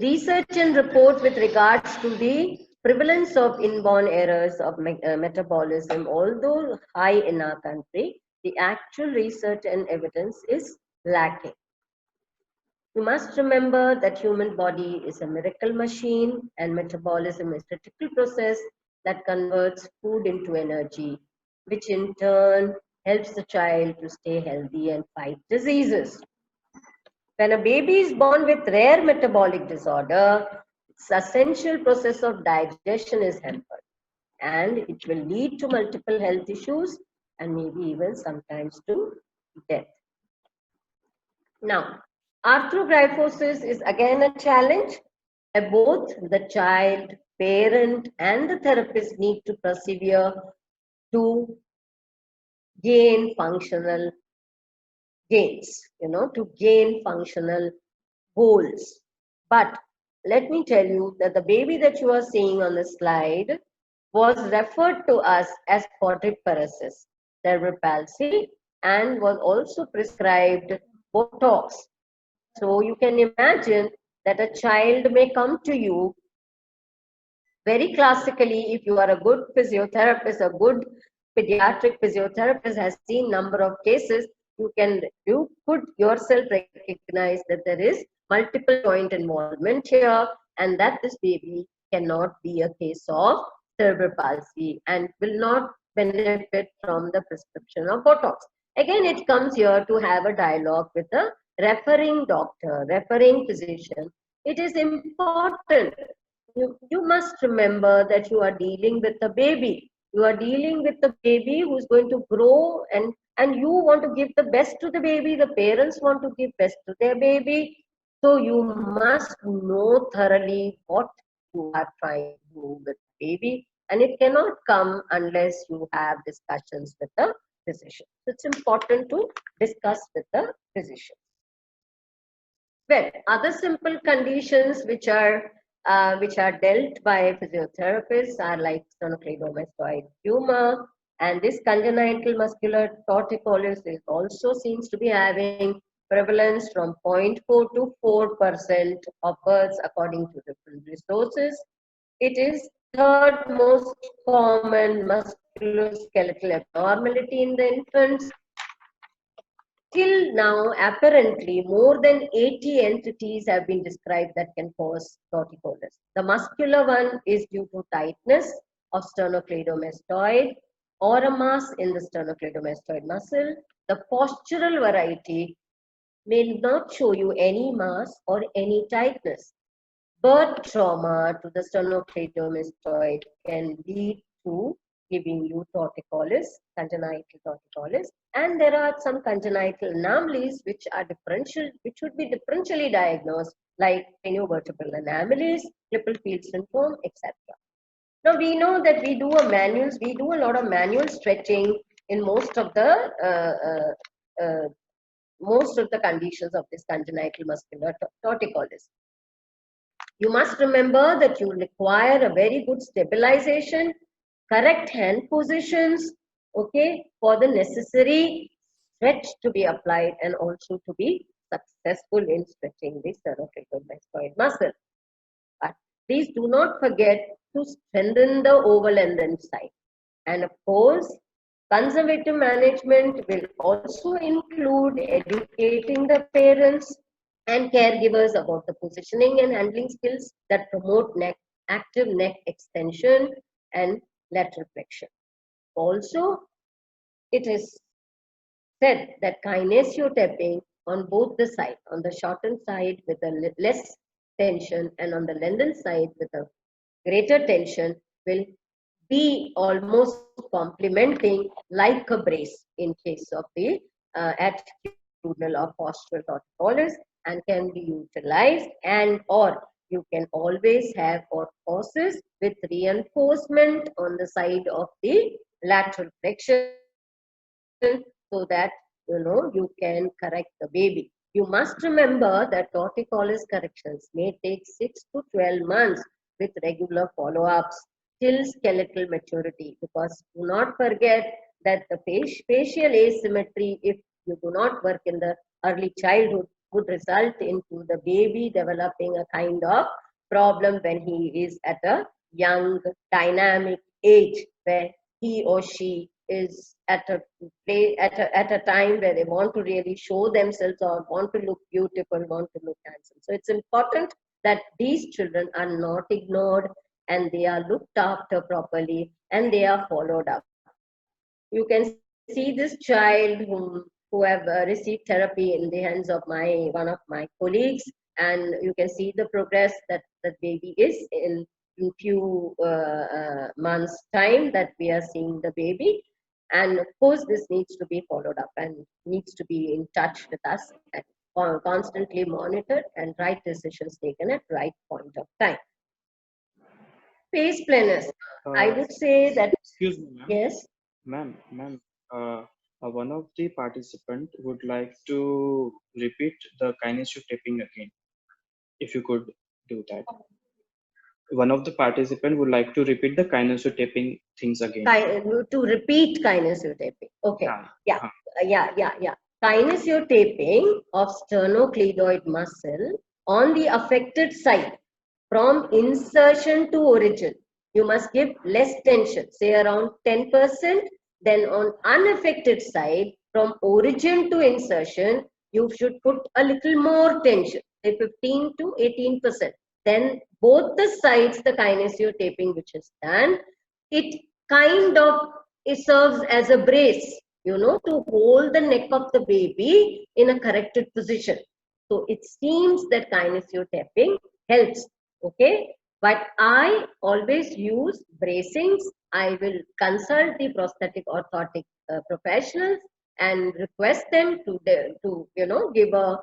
research and report with regards to the prevalence of inborn errors of metabolism, although high in our country, the actual research and evidence is lacking. You must remember that human body is a miracle machine, and metabolism is a critical process that converts food into energy, which in turn helps the child to stay healthy and fight diseases. When a baby is born with rare metabolic disorder, its essential process of digestion is hampered, and it will lead to multiple health issues and maybe even sometimes to death. Now, arthrogryposis is again a challenge. Both the child, parent, and the therapist need to persevere to gain functional gains, to gain functional goals. But let me tell you that the baby that you are seeing on the slide was referred to us as quadriparesis, cerebral palsy, and was also prescribed Botox. So you can imagine that a child may come to you very classically. If you are a good physiotherapist, a good pediatric physiotherapist has seen number of cases, you could yourself recognize that there is multiple joint involvement here, and that this baby cannot be a case of cerebral palsy and will not benefit from the prescription of Botox. Again, it comes here to have a dialogue with the referring doctor, referring physician. It is important. You must remember that you are dealing with a baby. You are dealing with a baby who is going to grow, and you want to give the best to the baby. The parents want to give best to their baby. So you must know thoroughly what you are trying to do with the baby, and it cannot come unless you have discussions with the physician. It's important to discuss with the physician. Well, other simple conditions which are dealt by physiotherapists are like sternocleidomastoid tumor, And this congenital muscular torticollis is also seems to be having prevalence from 0.4 to 4% of births according to different resources. It is third most common musculoskeletal abnormality in the infants. Till now, apparently, more than 80 entities have been described that can cause torticollis. The muscular one is due to tightness of sternocleidomastoid or a mass in the sternocleidomastoid muscle. The postural variety may not show you any mass or any tightness. Birth trauma to the sternocleidomastoid can lead to giving you torticollis, congenital torticollis, and there are some congenital anomalies which are differential, which should be differentially diagnosed, like craniovertebral anomalies, Klippel-Field syndrome, etc. Now we know that we do a lot of manual stretching in most of the conditions of this congenital muscular torticollis. You must remember that you require a very good stabilization, correct hand positions, okay, for the necessary stretch to be applied and also to be successful in stretching the sternocleidomastoid muscle. But please do not forget to strengthen the oval and then side. And of course, conservative management will also include educating the parents and caregivers about the positioning and handling skills that promote active neck extension and lateral flexion. Also, it is said that kinesiotapping on both the sides, on the shortened side with a less tension and on the lengthened side with a greater tension, will be almost complementing like a brace in case of the attitudinal or postural torticollis, and can be utilized, and or you can always have orthosis with reinforcement on the side of the lateral flexion so that you can correct the baby. You must remember that torticollis corrections may take 6 to 12 months with regular follow-ups till skeletal maturity, because do not forget that the facial asymmetry, if you do not work in the early childhood, would result into the baby developing a kind of problem when he is at a young dynamic age, where he or she is at a time where they want to really show themselves or want to look beautiful, want to look handsome. So it's important that these children are not ignored and they are looked after properly and they are followed up. You can see this child who have received therapy in the hands of one of my colleagues, and you can see the progress that the baby is in few months time that we are seeing the baby. And of course this needs to be followed up and needs to be in touch with us and constantly monitored and right decisions taken at right point of time. Pace planners, I would say that. Excuse me, ma'am. Yes. Ma'am, one of the participants would like to repeat the kinesiotapping again. If you could do that. One of the participants would like to repeat the kinesiotapping things again. To repeat kinesiotapping. Okay. Yeah. Kinesiotapping of sternocleidoid muscle on the affected side from insertion to origin. You must give less tension, say around 10%. Then on unaffected side, from origin to insertion, you should put a little more tension, say 15 to 18%. Then both the sides, the kinesiotapping which is done, it serves as a brace, to hold the neck of the baby in a corrected position. So it seems that kinesiotapping helps, okay? But I always use bracings. I will consult the prosthetic orthotic professionals and request them to give a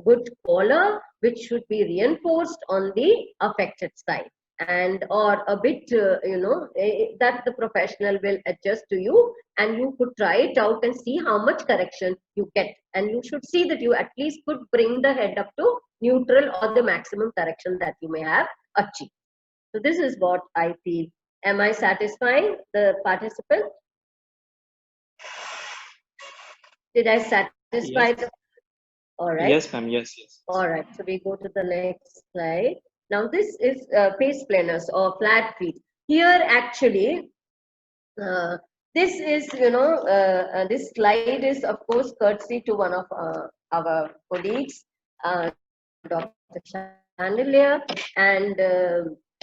good collar which should be reinforced on the affected side, and or a bit that the professional will adjust to you, and you could try it out and see how much correction you get, and you should see that you at least could bring the head up to neutral or the maximum correction that you may have achieved. So this is what I feel. Am I satisfying the participant? Did I satisfy Yes. the? All right. Yes, ma'am. Yes, yes. All right. So we go to the next slide. Now this is pace planners or flat feet. Here actually, uh, this is, this slide is of course courtesy to one of our colleagues, Dr. Chandelier. And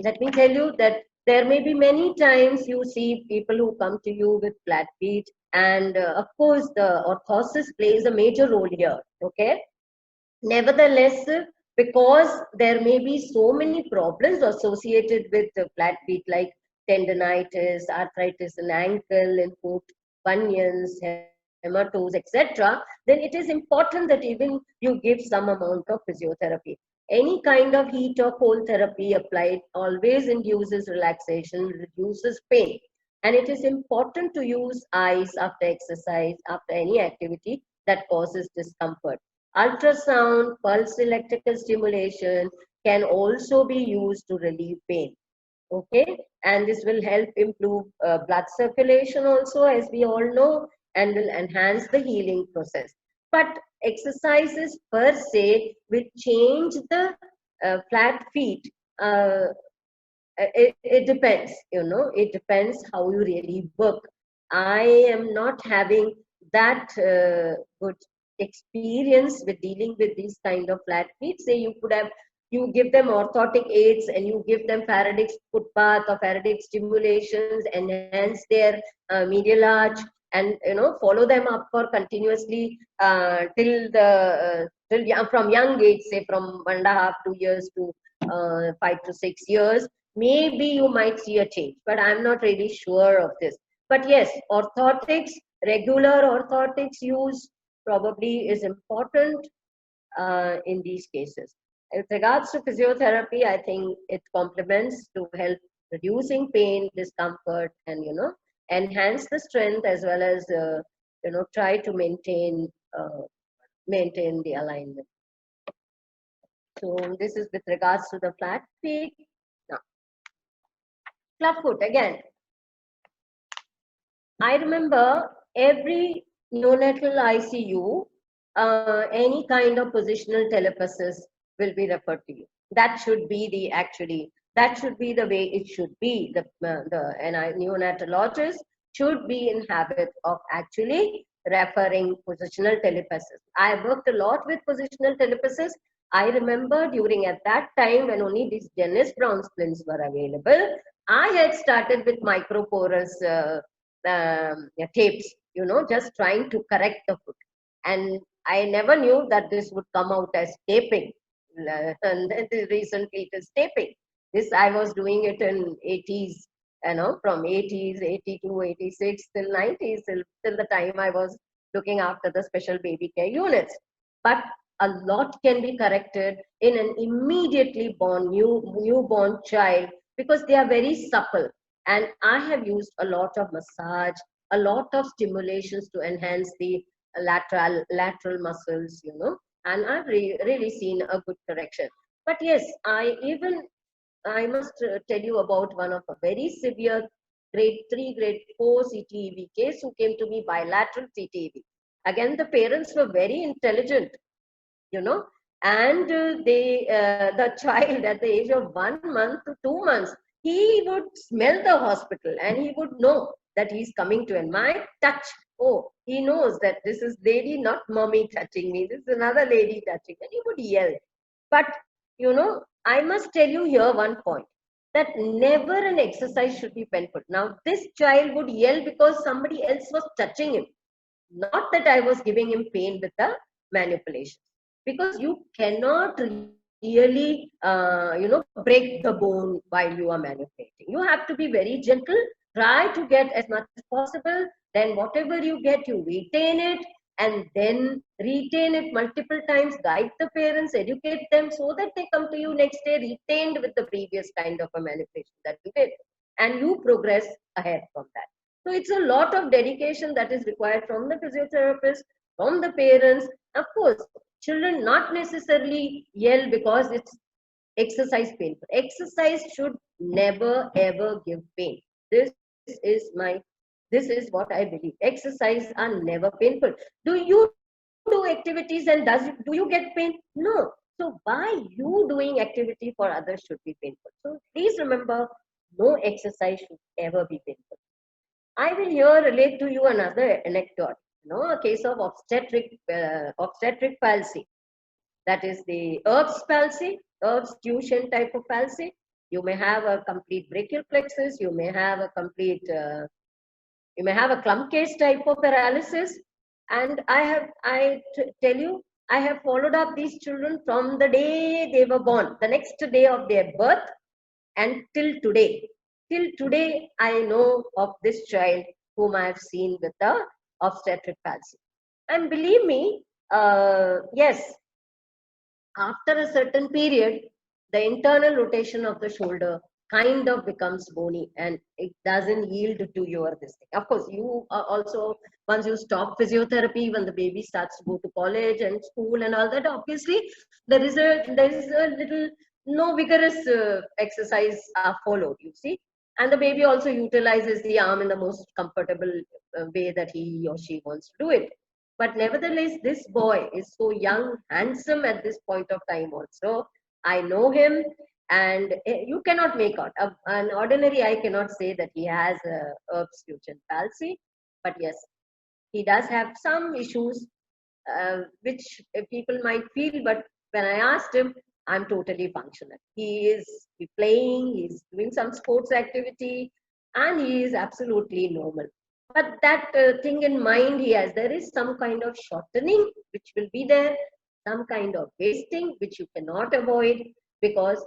let me tell you that there may be many times you see people who come to you with flat feet, and of course the orthosis plays a major role here. Okay. Nevertheless, because there may be so many problems associated with flat feet, like tendonitis, arthritis in ankle and foot, bunions, hematoes, etc., then it is important that even you give some amount of physiotherapy. Any kind of heat or cold therapy applied always induces relaxation, reduces pain. And it is important to use ice after exercise, after any activity that causes discomfort. Ultrasound, pulse electrical stimulation can also be used to relieve pain. Okay, and this will help improve blood circulation also, as we all know, and will enhance the healing process. But exercises per se will change the flat feet. Uh, it depends, it depends how you really work. I am not having that good experience with dealing with these kind of flat feet. Say you give them orthotic aids and you give them Faraday's footpath or Faraday's stimulations, enhance their medial arch, and follow them up for continuously from young age, say from 1.5 2 years to 5 to 6 years. Maybe you might see a change, but I'm not really sure of this. But yes, orthotics, regular orthotics use probably is important in these cases. With regards to physiotherapy, I think it complements to help reducing pain, discomfort, and enhance the strength, as well as try to maintain the alignment. So this is with regards to the flat feet. Now, clubfoot again. I remember every neonatal ICU, any kind of positional telephysis will be referred to you. That should be that should be the way it should be. The neonatologist should be in habit of actually referring positional telephysis. I worked a lot with positional telephysis. I remember during at that time when only these Dennis Brown splints were available, I had started with microporous tapes, just trying to correct the foot. And I never knew that this would come out as taping. And recently it is taping. This I was doing it in 80s, from 80s, 82, 86 till 90s, till the time I was looking after the special baby care units. But a lot can be corrected in an immediately born newborn child, because they are very supple. And I have used a lot of massage, a lot of stimulations to enhance the lateral muscles, and I've really seen a good correction. But yes, I must tell you about one of a very severe grade 3, grade 4 CTEV case who came to me bilateral CTEV. Again, the parents were very intelligent, and the child at the age of 1 month to 2 months, he would smell the hospital and he would know that he's coming to, and my touch, oh, he knows that this is lady, not mommy touching me, this is another lady touching, and he would yell. But I must tell you here one point, that never an exercise should be painful. Now this child would yell because somebody else was touching him, not that I was giving him pain with the manipulation. Because you cannot really break the bone while you are manipulating. You have to be very gentle, try to get as much as possible, then whatever you get, you retain it, and then retain it multiple times, guide the parents, educate them, so that they come to you next day retained with the previous kind of a manipulation that you did, and you progress ahead from that. So it's a lot of dedication that is required from the physiotherapist, from the parents. Of course, children not necessarily yell because it's exercise painful. Exercise should never ever give pain. This is my This is what I believe. Exercise are never painful. Do you do activities and do you get pain? No. So why you doing activity for others should be painful? So please remember, no exercise should ever be painful. I will here relate to you another anecdote. A case of obstetric palsy. That is the Erb's palsy, Erb's Duchenne type of palsy. You may have a complete brachial plexus. You may have a complete, you may have a clump case type of paralysis. And tell you, I have followed up these children from the day they were born, the next day of their birth, and till today. Till today, I know of this child whom I have seen with the obstetric palsy. And believe me, yes, after a certain period, the internal rotation of the shoulder kind of becomes bony and it doesn't yield to your this thing. Of course, you are also, once you stop physiotherapy, when the baby starts to go to college and school and all that, obviously there is a little no vigorous exercise are followed, you see. And the baby also utilizes the arm in the most comfortable way that he or she wants to do it. But nevertheless, this boy is so young, handsome at this point of time also. I know him, and you cannot make out. An ordinary eye cannot say that he has Erb's Duchenne palsy. But yes, he does have some issues, which people might feel. But when I asked him, I'm totally functional. He is playing, he's doing some sports activity, and he is absolutely normal. But that thing in mind he has, there is some kind of shortening which will be there, some kind of wasting which you cannot avoid, because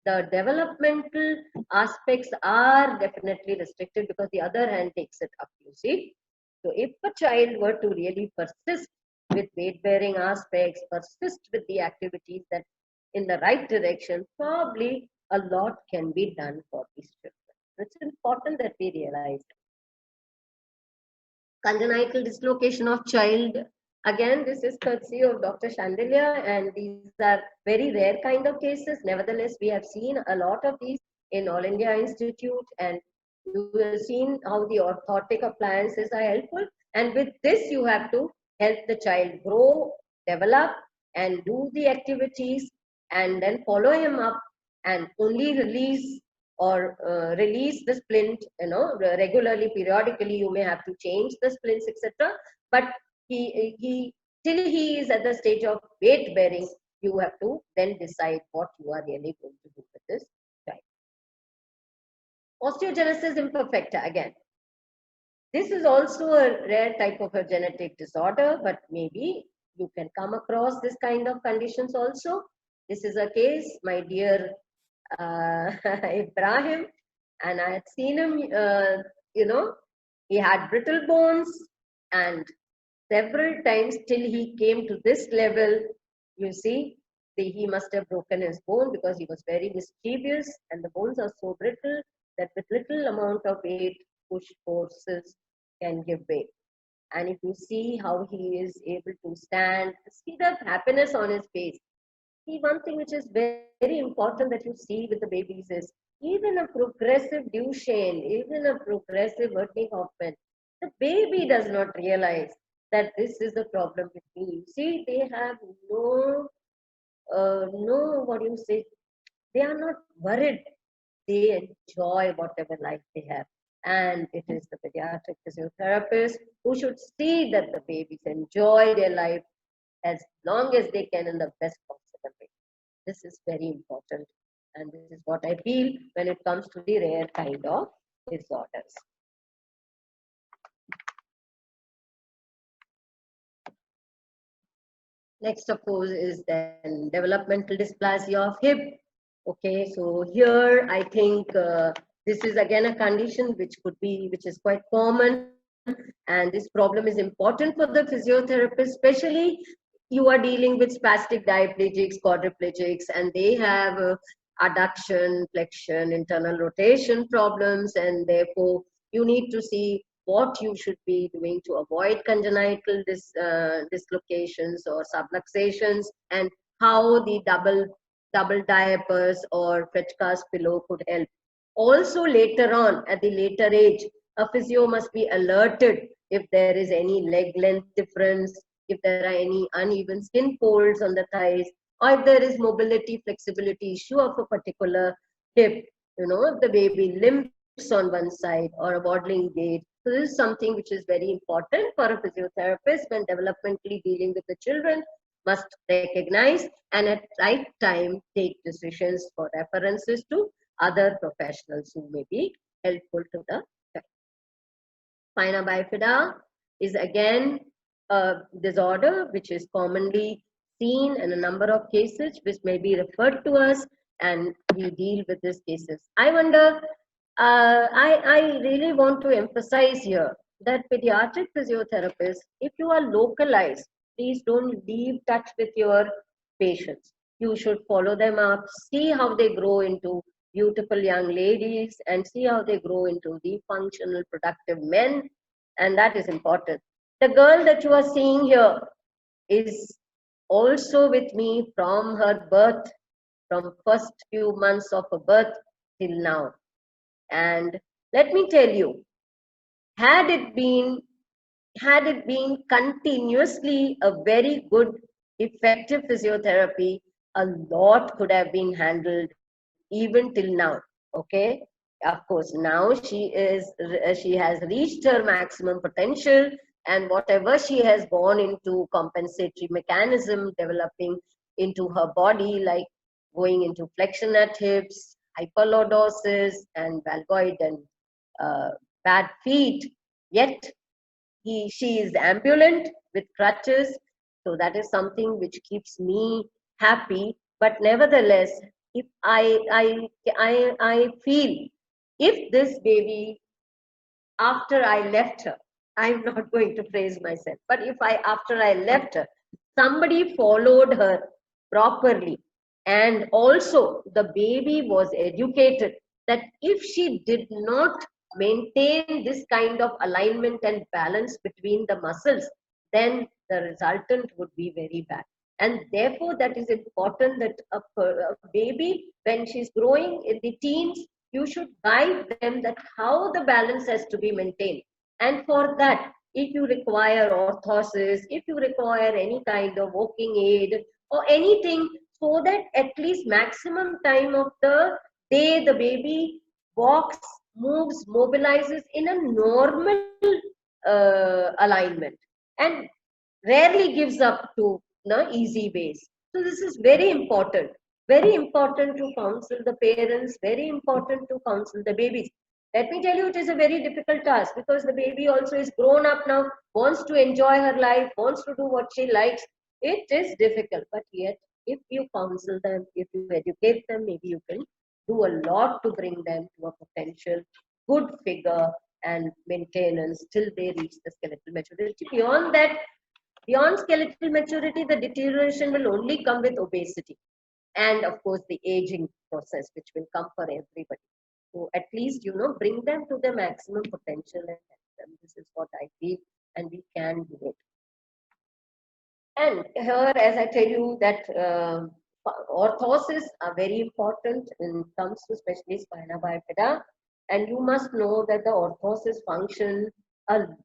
the developmental aspects are definitely restricted because the other hand takes it up, you see. So if a child were to really persist with weight bearing aspects, persist with the activities that in the right direction, probably a lot can be done for these children. It's important that we realize. Congenital dislocation of child. Again, this is courtesy of Dr. Chandelier, and these are very rare kind of cases. Nevertheless, we have seen a lot of these in All India Institute, and you have seen how the orthotic appliances are helpful. And with this, you have to help the child grow, develop, and do the activities, and then follow him up, and only release or release the splint, regularly, periodically. You may have to change the splints, etc. But he till he is at the stage of weight bearing, you have to then decide what you are really going to do with this child. Osteogenesis imperfecta, again, this is also a rare type of a genetic disorder, but maybe you can come across this kind of conditions also. This is a case, my dear Ibrahim, and I had seen him, he had brittle bones, and several times till he came to this level, you see, he must have broken his bone because he was very mischievous, and the bones are so brittle that with little amount of weight, push forces can give way. And if you see how he is able to stand, see the happiness on his face. See, one thing which is very, very important that you see with the babies is even a progressive Duchenne, even a progressive Wernicke-Hoffmann, the baby does not realize that this is the problem with me. See, they have no, what do you say? They are not worried. They enjoy whatever life they have. And it is the pediatric physiotherapist who should see that the babies enjoy their life as long as they can in the best possible way. This is very important. And this is what I feel when it comes to the rare kind of disorders. Next, of course, is then developmental dysplasia of hip. Okay, so here I think this is again a condition which is quite common, and this problem is important for the physiotherapist, especially you are dealing with spastic diplegics, quadriplegics, and they have adduction, flexion, internal rotation problems, and therefore you need to see what you should be doing to avoid congenital dislocations or subluxations, and how the double diapers or Fetchka's pillow could help. Also later on, at the later age, A physio must be alerted if there is any leg length difference, if there are any uneven skin folds on the thighs, or if there is mobility, flexibility issue of a particular hip, you know, if the baby limps on one side or a waddling gait. So this is something which is very important for a physiotherapist when developmentally dealing with the children, must recognize and at right time take decisions for references to other professionals who may be helpful to the child. Spina bifida is again a disorder which is commonly seen in a number of cases which may be referred to us, and we deal with these cases. I wonder, I really want to emphasize here that pediatric physiotherapists, if you are localized, please don't leave touch with your patients. You should follow them up, see how they grow into beautiful young ladies and see how they grow into the functional, productive men. And that is important. The girl that you are seeing here is also with me from her birth, from first few months of her birth till now. And let me tell you, had it been continuously a very good, effective physiotherapy, a lot could have been handled even till now. Okay, of course, now she has reached her maximum potential, and whatever she has gone into compensatory mechanism developing into her body, like going into flexion at hips, hyperlordosis, and valgoid and bad feet, yet she is ambulant with crutches, so that is something which keeps me happy. But nevertheless, if I feel, if this baby, after I left her, I'm not going to praise myself, but if after I left her, somebody followed her properly, and also the baby was educated, that if she did not maintain this kind of alignment and balance between the muscles, then the resultant would be very bad. And therefore, that is important that a baby, when she's growing in the teens, you should guide them that how the balance has to be maintained. And for that, if you require orthosis, if you require any kind of walking aid or anything, so that at least maximum time of the day the baby walks, moves, mobilizes in a normal alignment and rarely gives up to easy ways. So this is very important. Very important to counsel the parents, very important to counsel the babies. Let me tell you, it is a very difficult task because the baby also is grown up now, wants to enjoy her life, wants to do what she likes. It is difficult, but yet if you counsel them, if you educate them, maybe you can do a lot to bring them to a potential good figure and maintenance till they reach the skeletal maturity. Beyond that, beyond skeletal maturity, the deterioration will only come with obesity and of course the aging process, which will come for everybody. So at least, bring them to their maximum potential and help them. This is what I feel, and we can do it. And here, as I tell you, that orthosis are very important when it comes to especially spina bifida, and you must know that the orthosis function are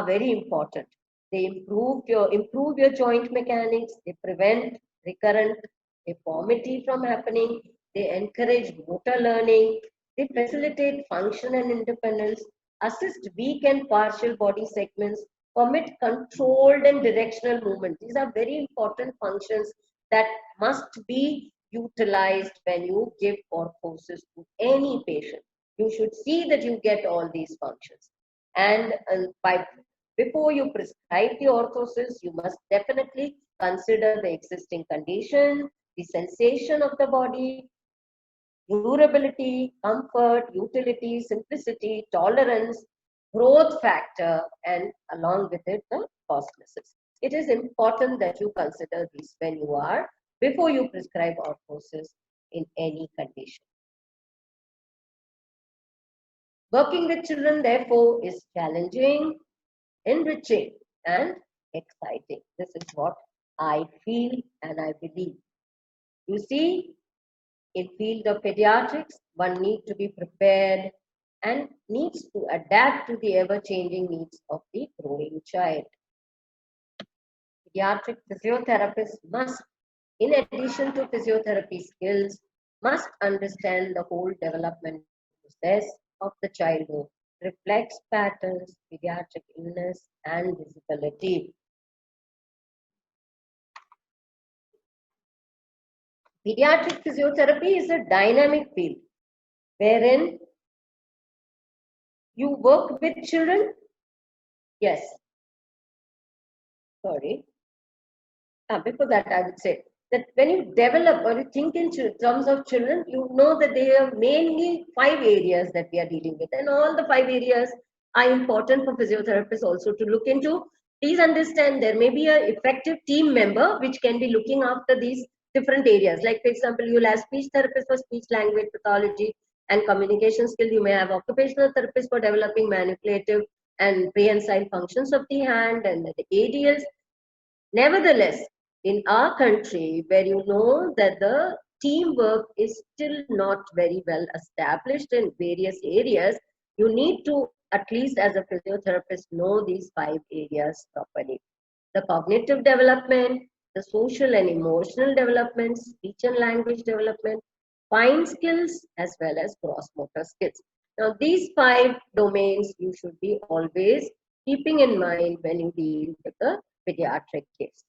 very important. They improve your joint mechanics. They prevent recurrent deformity from happening. They encourage motor learning. They facilitate function and independence, assist weak and partial body segments, permit controlled and directional movement. These are very important functions that must be utilized when you give orthosis to any patient. You should see that you get all these functions. And before you prescribe the orthosis, you must definitely consider the existing condition, the sensation of the body, durability, comfort, utility, simplicity, tolerance, growth factor, and along with it, the costnesses. It is important that you consider these before you prescribe orthosis in any condition. Working with children, therefore, is challenging, enriching, and exciting. This is what I feel and I believe. You see, in field of pediatrics, one need to be prepared and needs to adapt to the ever-changing needs of the growing child. Pediatric physiotherapists must, in addition to physiotherapy skills, must understand the whole development process of the childhood, reflex patterns, pediatric illness, and disability. Pediatric physiotherapy is a dynamic field wherein you work with children. Yes. Sorry. Before that, I would say that when you develop or you think in terms of children, you know that there are mainly 5 areas that we are dealing with, and all the 5 areas are important for physiotherapists also to look into. Please understand there may be an effective team member which can be looking after these different areas. Like, for example, you'll have speech therapist for speech language pathology and communication skill. You may have occupational therapist for developing manipulative and prehensile functions of the hand and the ADLs. Nevertheless, in our country, where you know that the teamwork is still not very well established in various areas, you need to, at least as a physiotherapist, know these 5 areas properly. The cognitive development, the social and emotional development, speech and language development, fine skills, as well as gross motor skills. Now, these 5 domains you should be always keeping in mind when you deal with a pediatric case.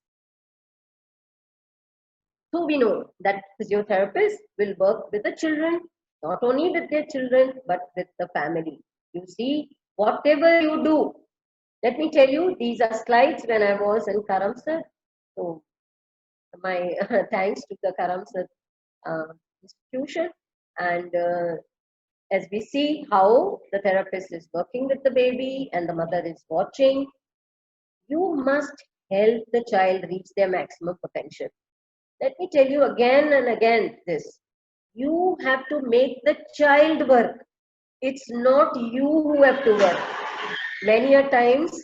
So we know that physiotherapists will work with the children, not only with their children, but with the family. You see, whatever you do, let me tell you, these are slides when I was in Karamsad. So my thanks to the Karamsad institution. And as we see how the therapist is working with the baby and the mother is watching, you must help the child reach their maximum potential. Let me tell you again and again this. You have to make the child work. It's not you who have to work. Many a times,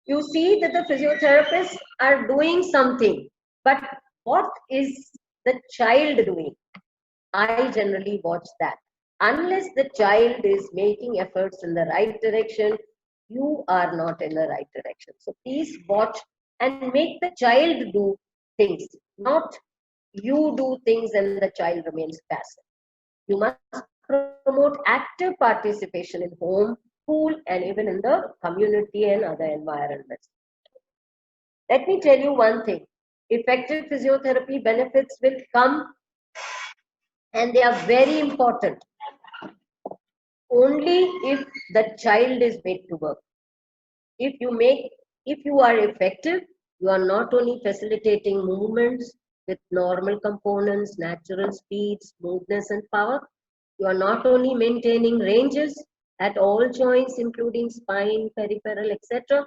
you see that the physiotherapists are doing something, but what is the child doing? I generally watch that. Unless the child is making efforts in the right direction, you are not in the right direction. So please watch and make the child do things, not you do things and the child remains passive. You must promote active participation in home, school, and even in the community and other environments. Let me tell you one thing. Effective physiotherapy benefits will come, and they are very important only if the child is made to work. If you are effective, you are not only facilitating movements with normal components, natural speed, smoothness, and power. You are not only maintaining ranges at all joints, including spine, peripheral, etc.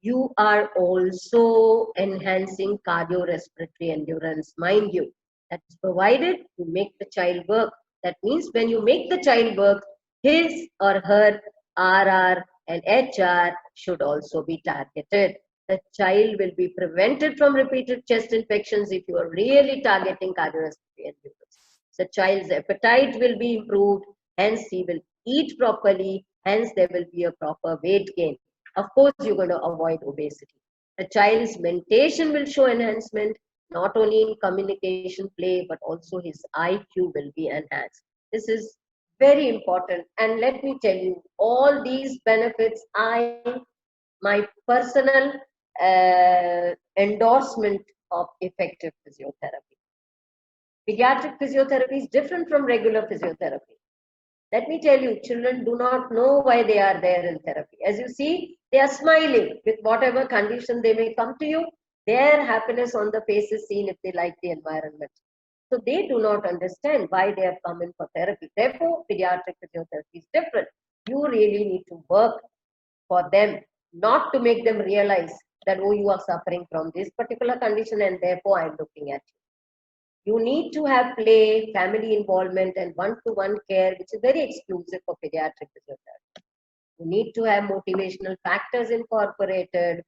You are also enhancing cardiorespiratory endurance, mind you. That is provided you make the child work. That means when you make the child work, his or her RR and HR should also be targeted. The child will be prevented from repeated chest infections if you are really targeting cardiorespiratory endurance. The child's appetite will be improved, hence he will eat properly, hence there will be a proper weight gain. Of course, you're going to avoid obesity. The child's mentation will show enhancement, not only in communication, play, but also his IQ will be enhanced. This is very important. And let me tell you, all these benefits, my personal endorsement of effective physiotherapy. Pediatric physiotherapy is different from regular physiotherapy. Let me tell you, children do not know why they are there in therapy. As you see, they are smiling with whatever condition they may come to you. Their happiness on the face is seen if they like the environment. So they do not understand why they have come in for therapy. Therefore, pediatric physiotherapy is different. You really need to work for them, not to make them realize that, oh, you are suffering from this particular condition and therefore I'm looking at you. You need to have play, family involvement, and one-to-one care, which is very exclusive for pediatric physiotherapy. You need to have motivational factors incorporated.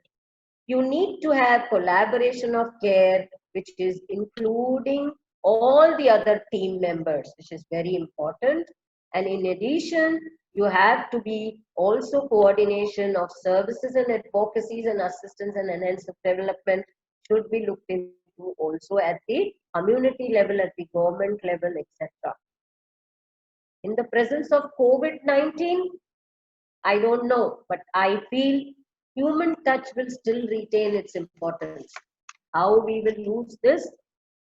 You need to have collaboration of care, which is including all the other team members, which is very important. And in addition, you have to be also coordination of services and advocacies and assistance and enhancement development should be looked into also at the community level, at the government level, etc. In the presence of COVID-19, I don't know, but I feel human touch will still retain its importance. How we will use this,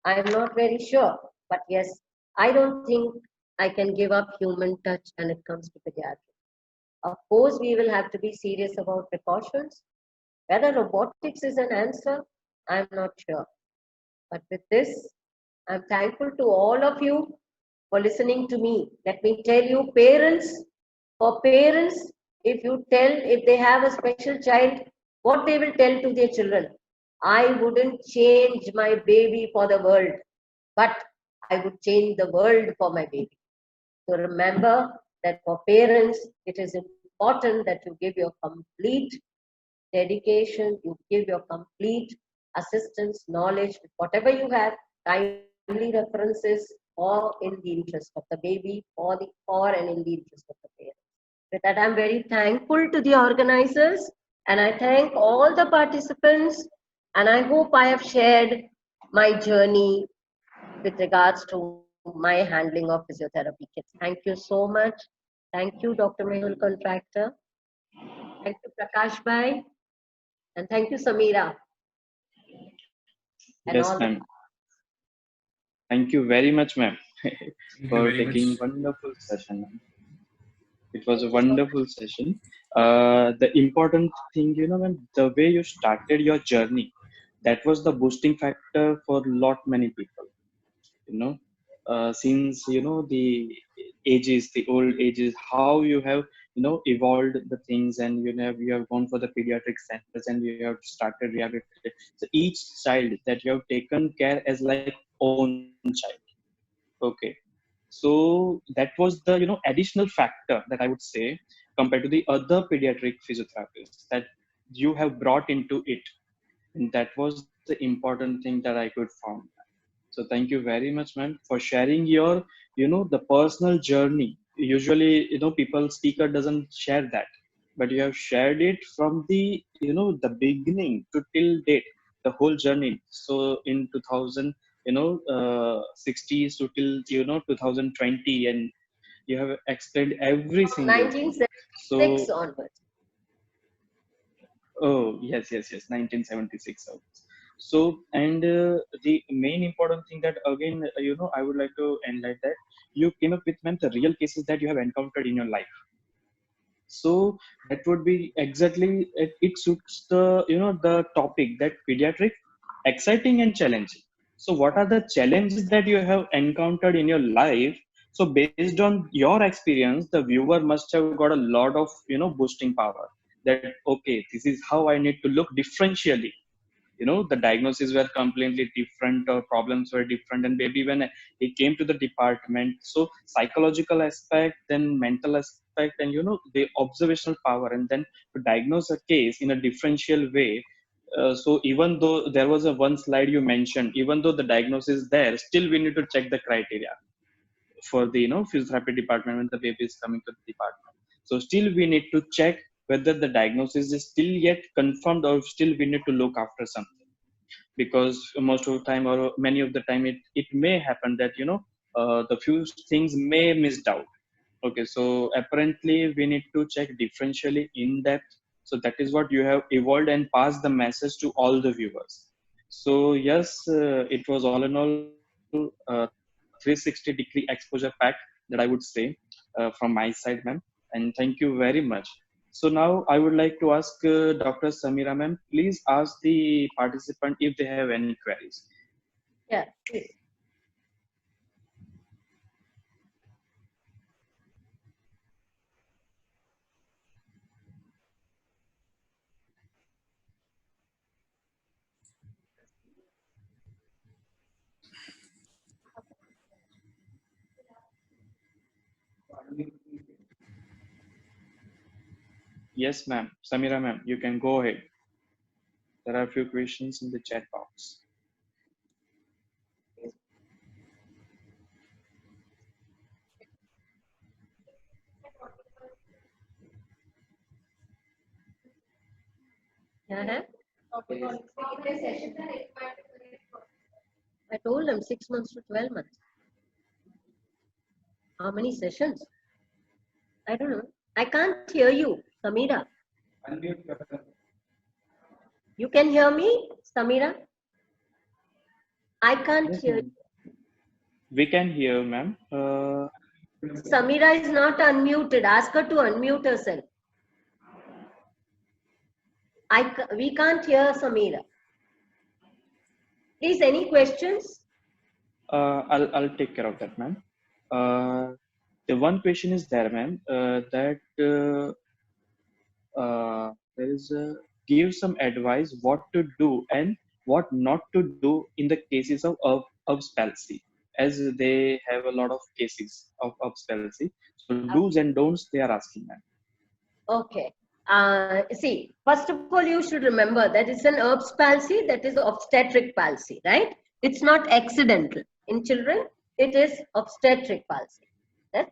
I am not very sure. But yes, I don't think I can give up human touch when it comes to pediatrics. Of course, we will have to be serious about precautions. Whether robotics is an answer, I'm not sure. But with this, I'm thankful to all of you for listening to me. Let me tell you, parents, for parents, if they have a special child, what they will tell to their children. I wouldn't change my baby for the world, but I would change the world for my baby. So remember that for parents, it is important that you give your complete dedication, you give your complete assistance, knowledge, whatever you have, timely references, or in the interest of the baby, or and in the interest of the parent. With that, I'm very thankful to the organizers, and I thank all the participants, and I hope I have shared my journey with regards to my handling of physiotherapy kits. Thank you so much. Thank you, Dr. Mehul Contractor. Thank you, Prakash Bhai. And thank you, Samira. And Yes, all ma'am. Thank you very much, ma'am, Thank you for very taking much. wonderful session, ma'am. It was a thank you so wonderful session. The important thing, ma'am, the way you started your journey, that was the boosting factor for lot many people. You know, since the ages, the old ages, how you have evolved the things, and you have gone for the pediatric centers, and you have started rehabilitation. So each child that you have taken care as like own child. Okay, so that was the additional factor that I would say compared to the other pediatric physiotherapists that you have brought into it, and that was the important thing that I could found. So thank you very much, ma'am, for sharing your the personal journey. Usually people speaker doesn't share that, but you have shared it from the the beginning to till date, the whole journey. So in 2000 60s to till 2020, and you have explained every from single thing. 1976 So onwards. oh yes, 1976. So, and the main important thing that again, I would like to enlighten that you came up with, ma'am, the real cases that you have encountered in your life. So that would be exactly it suits the the topic that pediatric, exciting and challenging. So what are the challenges that you have encountered in your life? So based on your experience, the viewer must have got a lot of boosting power. That okay, this is how I need to look differentially. The diagnoses were completely different, or problems were different, and maybe when he came to the department, so psychological aspect, then mental aspect, and the observational power, and then to diagnose a case in a differential way. So even though there was a one slide you mentioned, even though the diagnosis is there, still we need to check the criteria for the physiotherapy department when the baby is coming to the department. So still we need to check whether the diagnosis is still yet confirmed, or still we need to look after something, because most of the time, or many of the time, it may happen that the few things may missed out. Okay, so apparently we need to check differentially in depth. So that is what you have evolved and passed the message to all the viewers. So yes, it was all in all 360 degree exposure pack, that I would say, from my side, ma'am. And thank you very much. So now I would like to ask Dr. Samira, ma'am, please ask the participant if they have any queries. Yeah, please. Yes, ma'am. Samira, ma'am, you can go ahead. There are a few questions in the chat box. I told him 6 months to 12 months. How many sessions? I don't know. I can't hear you, Samira. You can hear me, Samira? I can't Yes, hear ma'am. you. We can hear, ma'am. Samira is not unmuted. Ask her to unmute herself. We can't hear Samira. Please, any questions? I'll take care of that, ma'am. The one question is there, ma'am, that there is give some advice what to do and what not to do in the cases of palsy, as they have a lot of cases of palsy. So do's and don'ts they are asking, ma'am. Okay. See, first of all, you should remember that it's an Erb's palsy, that is obstetric palsy, right? It's not accidental. In children, it is obstetric palsy. That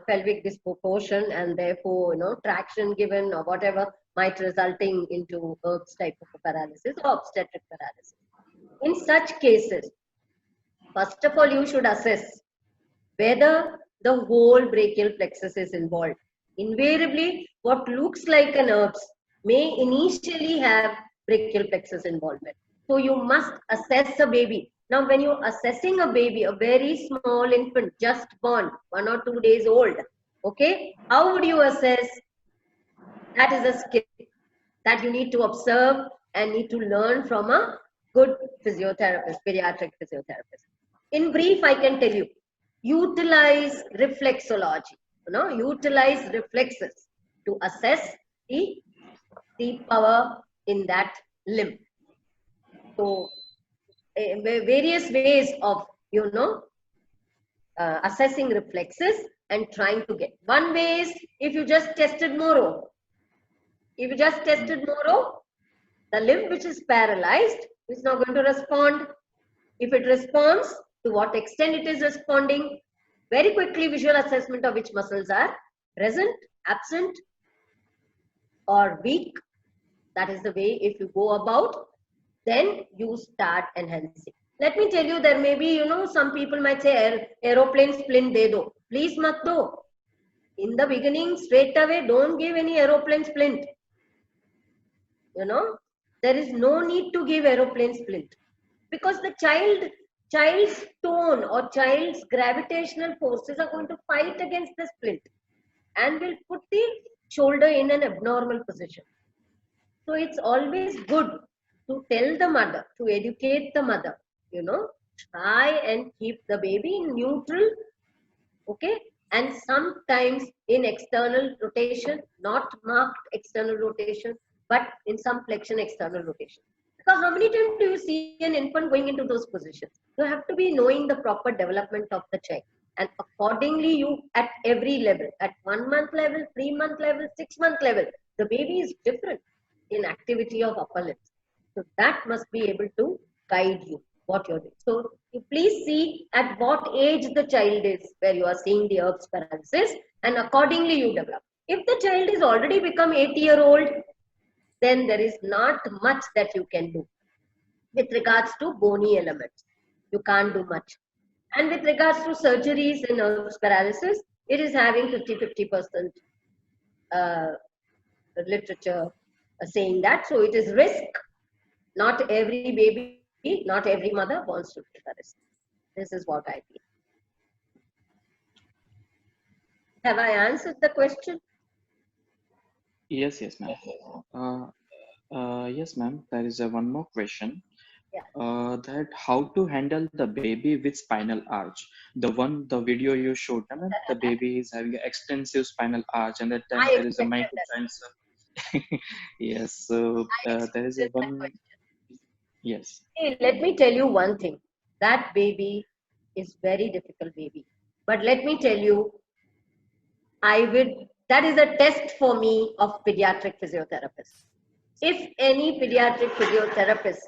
pelvic disproportion and therefore, traction given or whatever might resulting into Erb's type of paralysis or obstetric paralysis. In such cases, first of all, you should assess whether the whole brachial plexus is involved. Invariably, what looks like an Erb's may initially have brachial plexus involvement. So you must assess a baby. Now, when you're assessing a baby, a very small infant, just born, 1 or 2 days old, okay, how would you assess? That is a skill that you need to observe and need to learn from a good physiotherapist, pediatric physiotherapist. In brief, I can tell you, utilize reflexology, utilize reflexes to assess the power in that limb. So, various ways of, assessing reflexes and trying to get. One way is if you just tested Moro. If you just tested Moro, the limb which is paralyzed is not going to respond. If it responds, to what extent it is responding, very quickly visual assessment of which muscles are present, absent, or weak. That is the way if you go about, then you start enhancing. Let me tell you, there may be, some people might say, aeroplane splint de do. Please mat do. In the beginning, straight away, don't give any aeroplane splint. There is no need to give aeroplane splint, because the child's tone or child's gravitational forces are going to fight against the splint and will put the shoulder in an abnormal position. So it's always good to tell the mother, to educate the mother, try and keep the baby in neutral, okay, and sometimes in external rotation, not marked external rotation, but in some flexion external rotation. Because how many times do you see an infant going into those positions? You have to be knowing the proper development of the child. And accordingly, you at every level, at 1 month level, 3 month level, 6 month level, the baby is different in activity of upper limbs. So that must be able to guide you what you're doing. So you please see at what age the child is where you are seeing the Erb's paralysis, and accordingly you develop. If the child is already become 8-year-old, then there is not much that you can do. With regards to bony elements, you can't do much. And with regards to surgeries in Erb's paralysis, it is having 50% literature saying that. So it is risk. Not every baby, not every mother wants to take a risk. This is what I feel. Have I answered the question? Yes, ma'am. Yes, ma'am. There is one more question. Yeah. That how to handle the baby with spinal arch. The video you showed, ma'am, the baby is having an extensive spinal arch, and at times I there is a expected microtransfer. Yes, so there is a one. Yes. Hey, let me tell you one thing. That baby is very difficult baby. But let me tell you, that is a test for me of pediatric physiotherapist. If any pediatric physiotherapist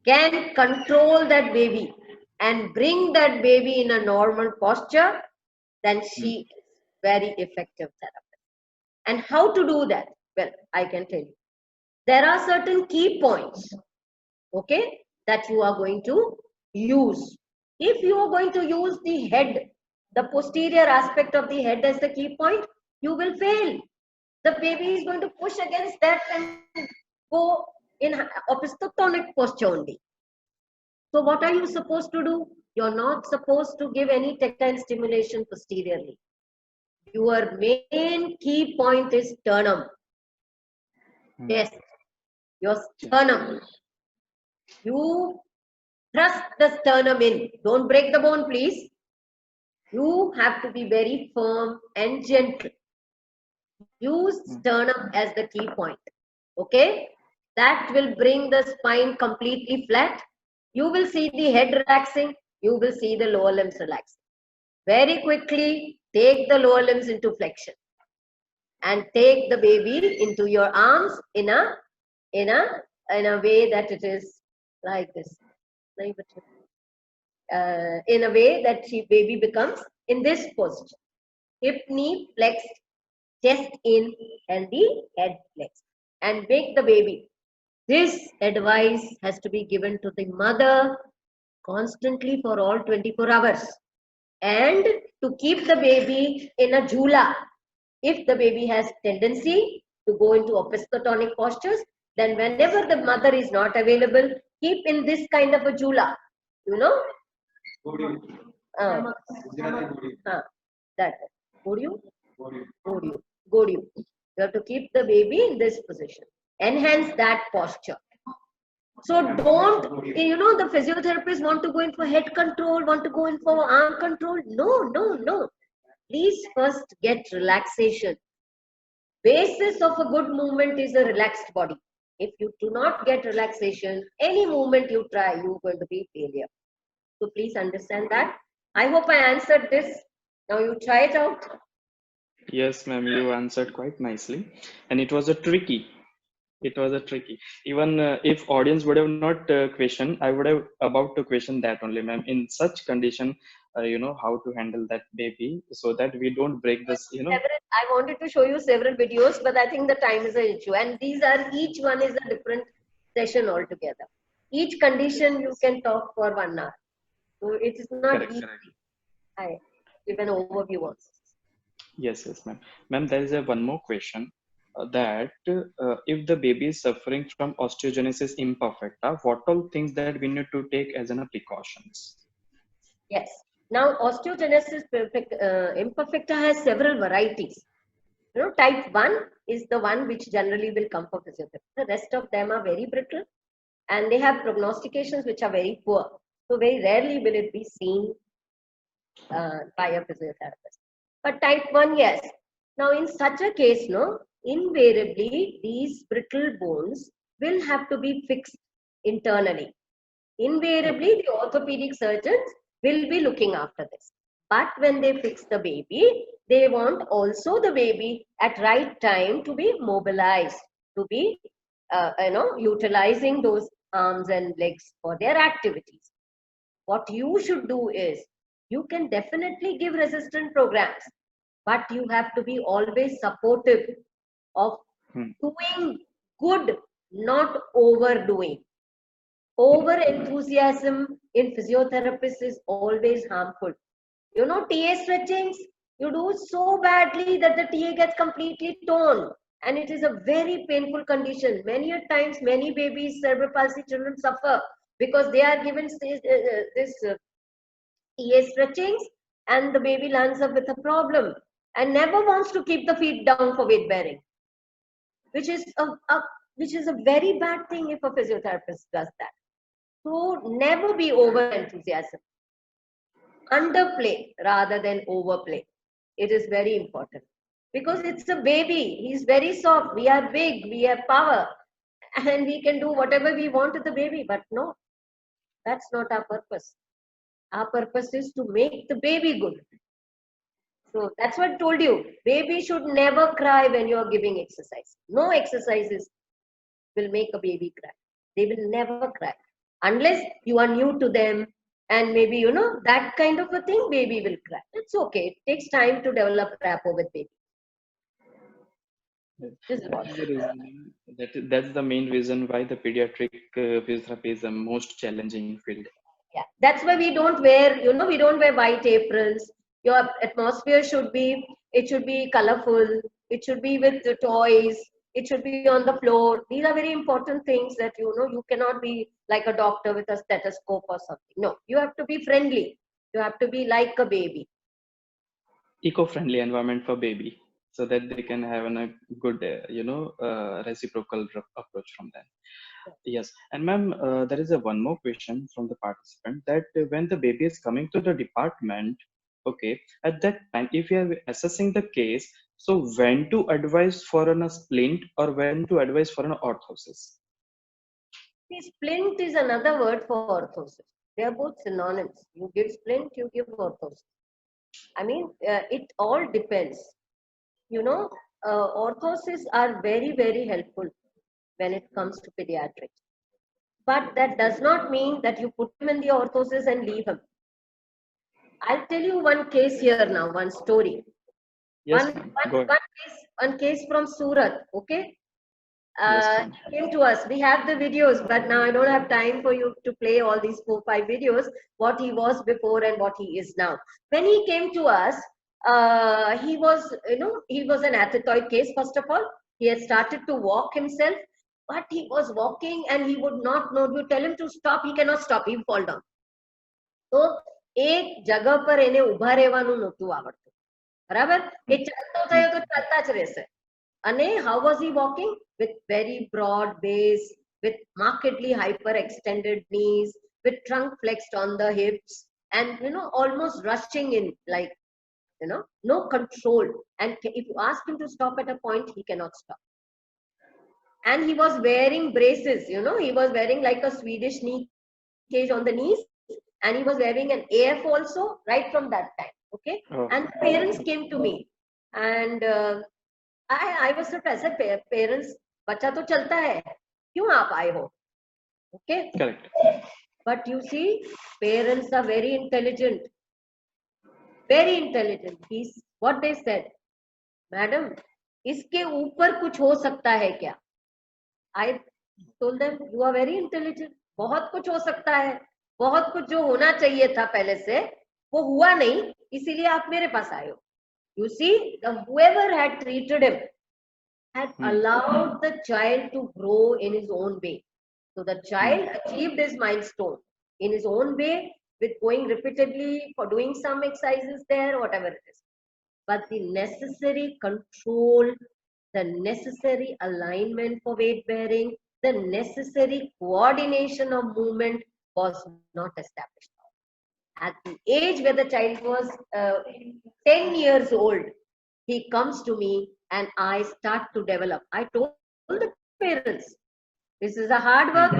can control that baby and bring that baby in a normal posture, then she is very effective therapist. And how to do that? Well, I can tell you. there are certain key points, okay, that you are going to use. If you are going to use the head, the posterior aspect of the head as the key point, you will fail. The baby is going to push against that and go in opistotonic posture only. So what are you supposed to do? You're not supposed to give any tactile stimulation posteriorly. Your main key point is sternum. Yes, your sternum. You thrust the sternum in. Don't break the bone, please. You have to be very firm and gentle. Use sternum as the key point. Okay? That will bring the spine completely flat. You will see the head relaxing. You will see the lower limbs relaxing. Very quickly, take the lower limbs into flexion. And take the baby into your arms in a way that it is like this. In a way that baby becomes in this posture. Hip, knee flexed, chest in, and the head flexed. And make the baby. This advice has to be given to the mother constantly for all 24 hours. And to keep the baby in a jhula. If the baby has tendency to go into opistotonic postures, then whenever the mother is not available, keep in this kind of a jhula. You know? That. Godiyu? Godiyu. You have to keep the baby in this position. Enhance that posture. So don't, the physiotherapists want to go in for head control, want to go in for arm control. No. Please first get relaxation. Basis of a good movement is a relaxed body. If you do not get relaxation, any movement you try, you're going to be failure. So please understand that. I hope I answered this. Now you try it out. Yes, ma'am, you answered quite nicely. And it was a tricky. Even if audience would have not questioned, I would have about to question that only, ma'am. In such condition, how to handle that baby so that we don't break this, I wanted to show you several videos, but I think the time is an issue. And each one is a different session altogether. Each condition you can talk for 1 hour. So it is not Correct, easy. correct. I give an overview also. Yes, ma'am. Ma'am, there is one more question. That if the baby is suffering from osteogenesis imperfecta, what all things that we need to take as an precautions? Yes. Now, osteogenesis imperfecta has several varieties. Type 1 is the one which generally will come for physiotherapy. The rest of them are very brittle and they have prognostications which are very poor. So, very rarely will it be seen by a physiotherapist. But type 1, yes. Now, in such a case, invariably these brittle bones will have to be fixed internally. Invariably, the orthopedic surgeons will be looking after this. But when they fix the baby, they want also the baby at right time to be mobilized, to be, utilizing those arms and legs for their activities. What you should do is, you can definitely give resistant programs, but you have to be always supportive of doing good, not overdoing. Over enthusiasm in physiotherapists is always harmful. TA stretchings, you do so badly that the TA gets completely torn. And it is a very painful condition. Many a times, many babies, cerebral palsy children suffer because they are given this TA stretchings and the baby lands up with a problem and never wants to keep the feet down for weight bearing, which is a very bad thing if a physiotherapist does that. So never be over enthusiasm. Underplay rather than overplay. It is very important because it's a baby. He's very soft. We are big. We have power, and we can do whatever we want with the baby. But no, that's not our purpose. Our purpose is to make the baby good. So that's what I told you. Baby should never cry when you are giving exercise. No exercises will make a baby cry. They will never cry. Unless you are new to them and maybe, that kind of a thing, baby will cry. It's okay. It takes time to develop rapport with baby. This is what. That's the reason. That's the main reason why the pediatric physiotherapy is the most challenging field. Yeah, that's why we don't wear, we don't wear white aprons. Your atmosphere should be, it should be colorful. It should be with the toys. It should be on the floor. These are very important things that, you cannot be like a doctor with a stethoscope or something. No, you have to be friendly. You have to be like a baby. Eco-friendly environment for baby, so that they can have a good, reciprocal approach from them. Yes, and ma'am, there is a one more question from the participant that when the baby is coming to the department, okay, at that time, if you are assessing the case, so when to advise for a splint or when to advise for an orthosis? See, splint is another word for orthosis. They are both synonyms. You give splint, you give orthosis. I mean, it all depends. Orthoses are very, very helpful when it comes to pediatrics. But that does not mean that you put him in the orthosis and leave him. I'll tell you one case here now, one story. Yes, ma'am. Go ahead. One case from Surat, okay? Yes, ma'am. Came to us. We have the videos, but now I don't have time for you to play all these 4-5 videos, what he was before and what he is now. When he came to us, he was an athetoid case, first of all. He had started to walk himself, but he was walking and he would not know. You tell him to stop, he cannot stop, he will fall down. તો એક જગા પર એને ઉભા રહેવાનું નહોતું આવડતું, બરાબર? એ ચાલતો થયો તો ચાલતા જ રહેશે. અને how was he walking? With very broad base, with markedly hyper extended knees, with trunk flexed on the hips, and almost rushing in, like no control. And if you ask him to stop at a point, he cannot stop. And he was wearing braces, he was wearing like a Swedish knee cage on the knees, and he was wearing an AF also right from that time. Okay. Oh. And the parents came to me, and I was surprised. I said, parents, बच्चा तो चलता है, क्यों आप आए हो? Okay. Correct. But you see, parents are very intelligent. Very intelligent. What they said, madam, इसके ऊपर कुछ हो सकता है क्या? I told them, you are very intelligent. बहुत कुछ हो सकता है, बहुत कुछ जो होना चाहिए था पहले से वो हुआ नहीं, इसीलिए आप मेरे पास आए हो. You see, whoever had treated him had allowed the child to grow in his own way. So the child achieved his milestone in his own way, with going repeatedly for doing some exercises there, whatever it is. But the necessary control, the necessary alignment for weight bearing, the necessary coordination of movement was not established. At the age where the child was 10 years old, he comes to me and I start to develop. I told the parents, this is a hard work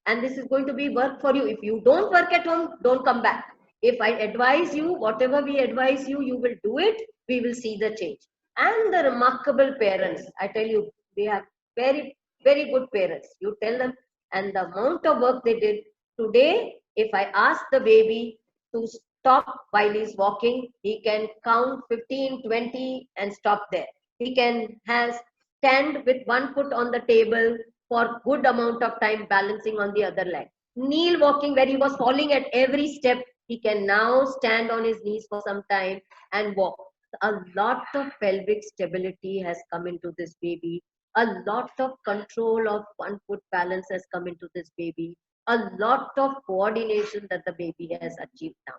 and this is going to be work for you. If you don't work at home, don't come back. If I advise you, whatever we advise you, you will do it. We will see the change. And the remarkable parents, I tell you, they have very, very good parents. You tell them, and the amount of work they did. Today, if I ask the baby to stop while he's walking, he can count 15, 20 and stop there. He can stand with one foot on the table for good amount of time, balancing on the other leg. Kneel walking, where he was falling at every step, he can now stand on his knees for some time and walk. A lot of pelvic stability has come into this baby. A lot of control of one foot balance has come into this baby. A lot of coordination that the baby has achieved now.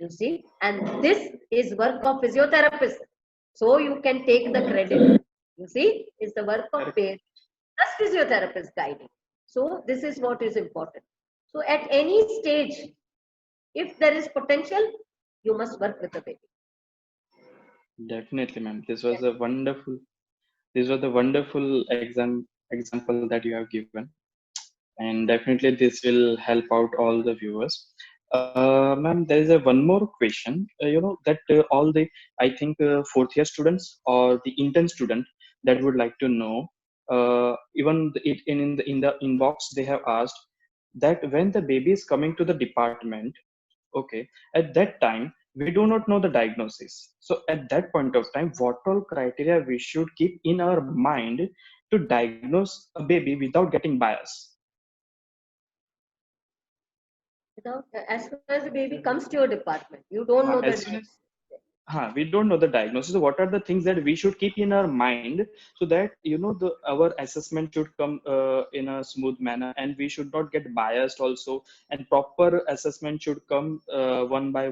You see, and this is work of physiotherapist. So you can take the credit. You see, it's the work of parents plus physiotherapist guiding. So this is what is important. So at any stage, if there is potential, you must work with the baby. Definitely, ma'am. This was a wonderful. This was the wonderful example that you have given, and definitely this will help out all the viewers. Ma'am, there is a one more question. That all the, I think, fourth year students or the intern student that would like to know. Even in the inbox they have asked that when the baby is coming to the department, okay, at that time we do not know the diagnosis. So at that point of time, what all criteria we should keep in our mind to diagnose a baby without getting bias? As soon as the baby comes to your department, you don't know As soon as we don't know the diagnosis, what are the things that we should keep in our mind so that our assessment should come in a smooth manner, and we should not get biased also, and proper assessment should come one by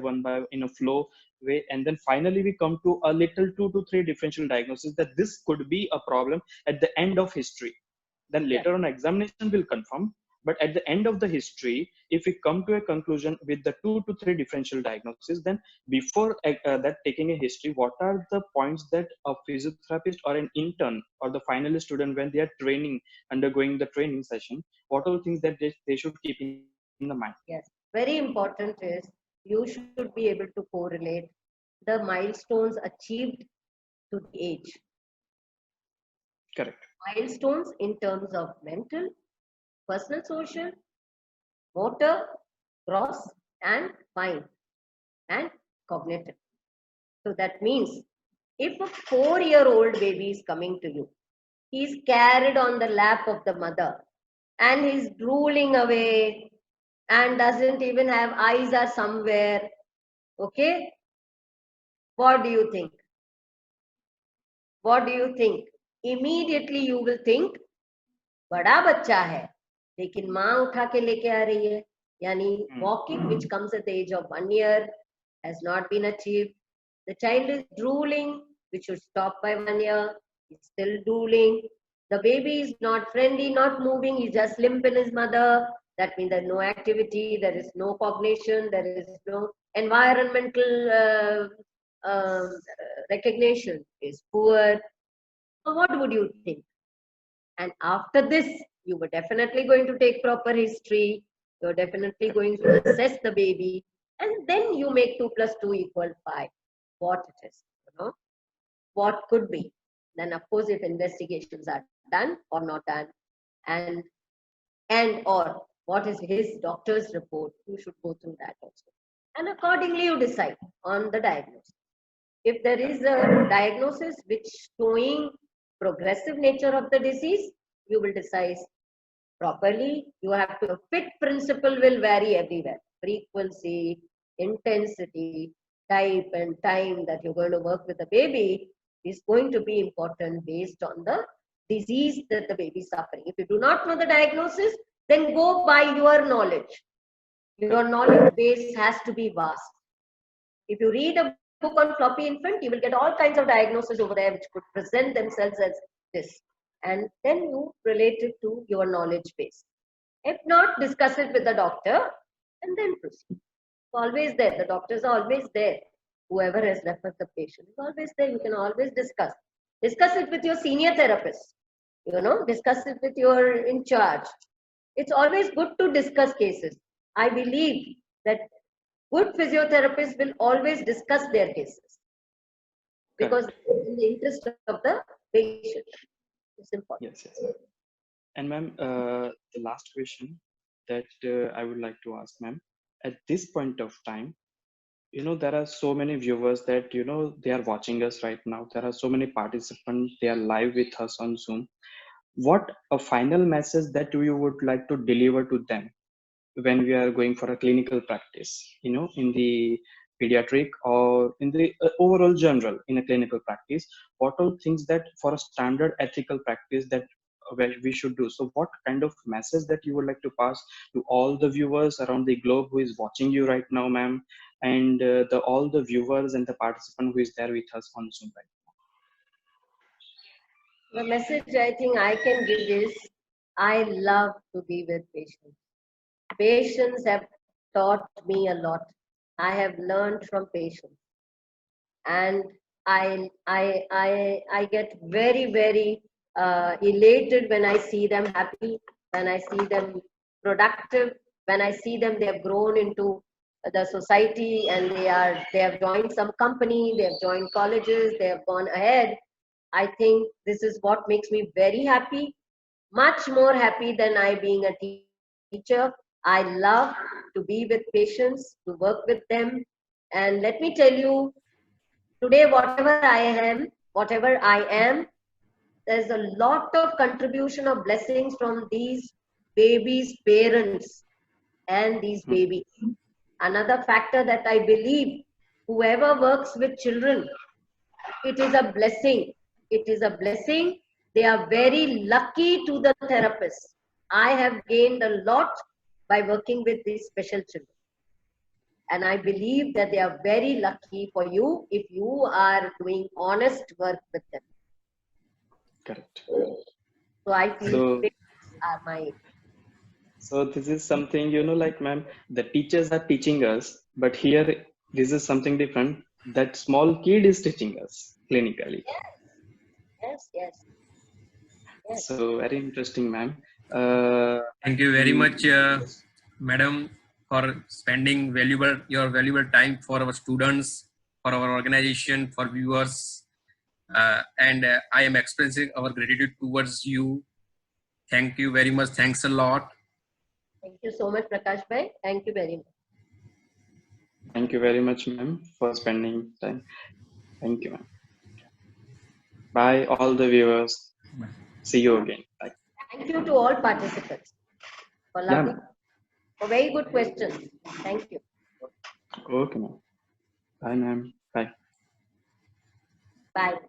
in a flow way, and then finally we come to a little 2 to 3 differential diagnosis that this could be a problem at the end of history. Then later on examination will confirm, but at the end of the history, if we come to a conclusion with the 2 to 3 differential diagnosis, then before that taking a history, what are the points that a physiotherapist or an intern or the final student, when they are training, undergoing the training session, what are the things that they should keep in the mind? Yes, very important is you should be able to correlate the milestones achieved to the age. Correct. Milestones in terms of mental, personal, social, motor, gross, and fine, and cognitive. So that means if a 4-year-old baby is coming to you, he's carried on the lap of the mother and he's drooling away and doesn't even have eyes are somewhere. Okay? What do you think? What do you think? Immediately you will think, बड़ा बच्चा है, लेकिन माँ उठा के लेके आ रही है. Yani walking, which comes at the age of 1 year, has not been achieved. The child is drooling, which should stop by 1 year. He's still drooling. The baby is not friendly, not moving. He's just limp in his mother. That means there's no activity, there is no cognition, there is no environmental recognition is poor. So what would you think? And after this, you were definitely going to take proper history. You're definitely going to assess the baby. And then you make 2 plus 2 equal 5. What it is, what could be. Then of course, if investigations are done or not done, and or what is his doctor's report, you should go through that also. And accordingly, you decide on the diagnosis. If there is a diagnosis which showing progressive nature of the disease, you will decide properly. You have to, fit principle will vary everywhere. Frequency, intensity, type and time that you're going to work with the baby is going to be important based on the disease that the baby is suffering. If you do not know the diagnosis, then go by your knowledge. Your knowledge base has to be vast. If you read a book on floppy infant, you will get all kinds of diagnoses over there which could present themselves as this. And then you relate it to your knowledge base. If not, discuss it with the doctor and then proceed. It's always there. The doctors are always there. Whoever has referred the patient is always there. You can always discuss. Discuss it with your senior therapist. Discuss it with your in charge. It's always good to discuss cases. I believe that good physiotherapists will always discuss their cases because in the interest of the patient. It's important. Yes. And ma'am, the last question that I would like to ask, ma'am, at this point of time, there are so many viewers that, they are watching us right now. There are so many participants, they are live with us on Zoom. What a final message that you would like to deliver to them when we are going for a clinical practice, in the pediatric or in the overall general in a clinical practice, what are things that for a standard ethical practice that we should do? So what kind of message that you would like to pass to all the viewers around the globe who is watching you right now, ma'am, and all the viewers and the participant who is there with us on Zoom right now? The message I think I can give is, I love to be with patients. Patients have taught me a lot. I have learned from patients, and I get very, very elated when I see them happy, when I see them productive, when I see them they have grown into the society and they have joined some company, they have joined colleges, they have gone ahead. I think this is what makes me very happy, much more happy than I being a teacher. I love to be with patients, to work with them, And let me tell you, today, whatever I am, there's a lot of contribution of blessings from these babies' parents and these babies. Another factor that I believe, whoever works with children, it is a blessing. It is a blessing. They are very lucky to the therapist. I have gained a lot by working with these special children. And I believe that they are very lucky for you if you are doing honest work with them. Correct. So I feel So, parents are my. so this is something, like, ma'am, the teachers are teaching us, but here this is something different. That small kid is teaching us clinically. Yes. So very interesting, ma'am. Thank you very much, madam, for spending your valuable time for our students, for our organization, for viewers. And I am expressing our gratitude towards you. Thank you very much. Thanks a lot. Thank you so much, Prakash Bhai. Thank you very much. Thank you very much, ma'am, for spending time. Thank you, ma'am. Bye, all the viewers. See you again. Bye. Thank you to all participants for Yeah, lovely, ma'am. for very good questions. Thank you. Okay, ma'am. Bye, ma'am. Bye. Bye.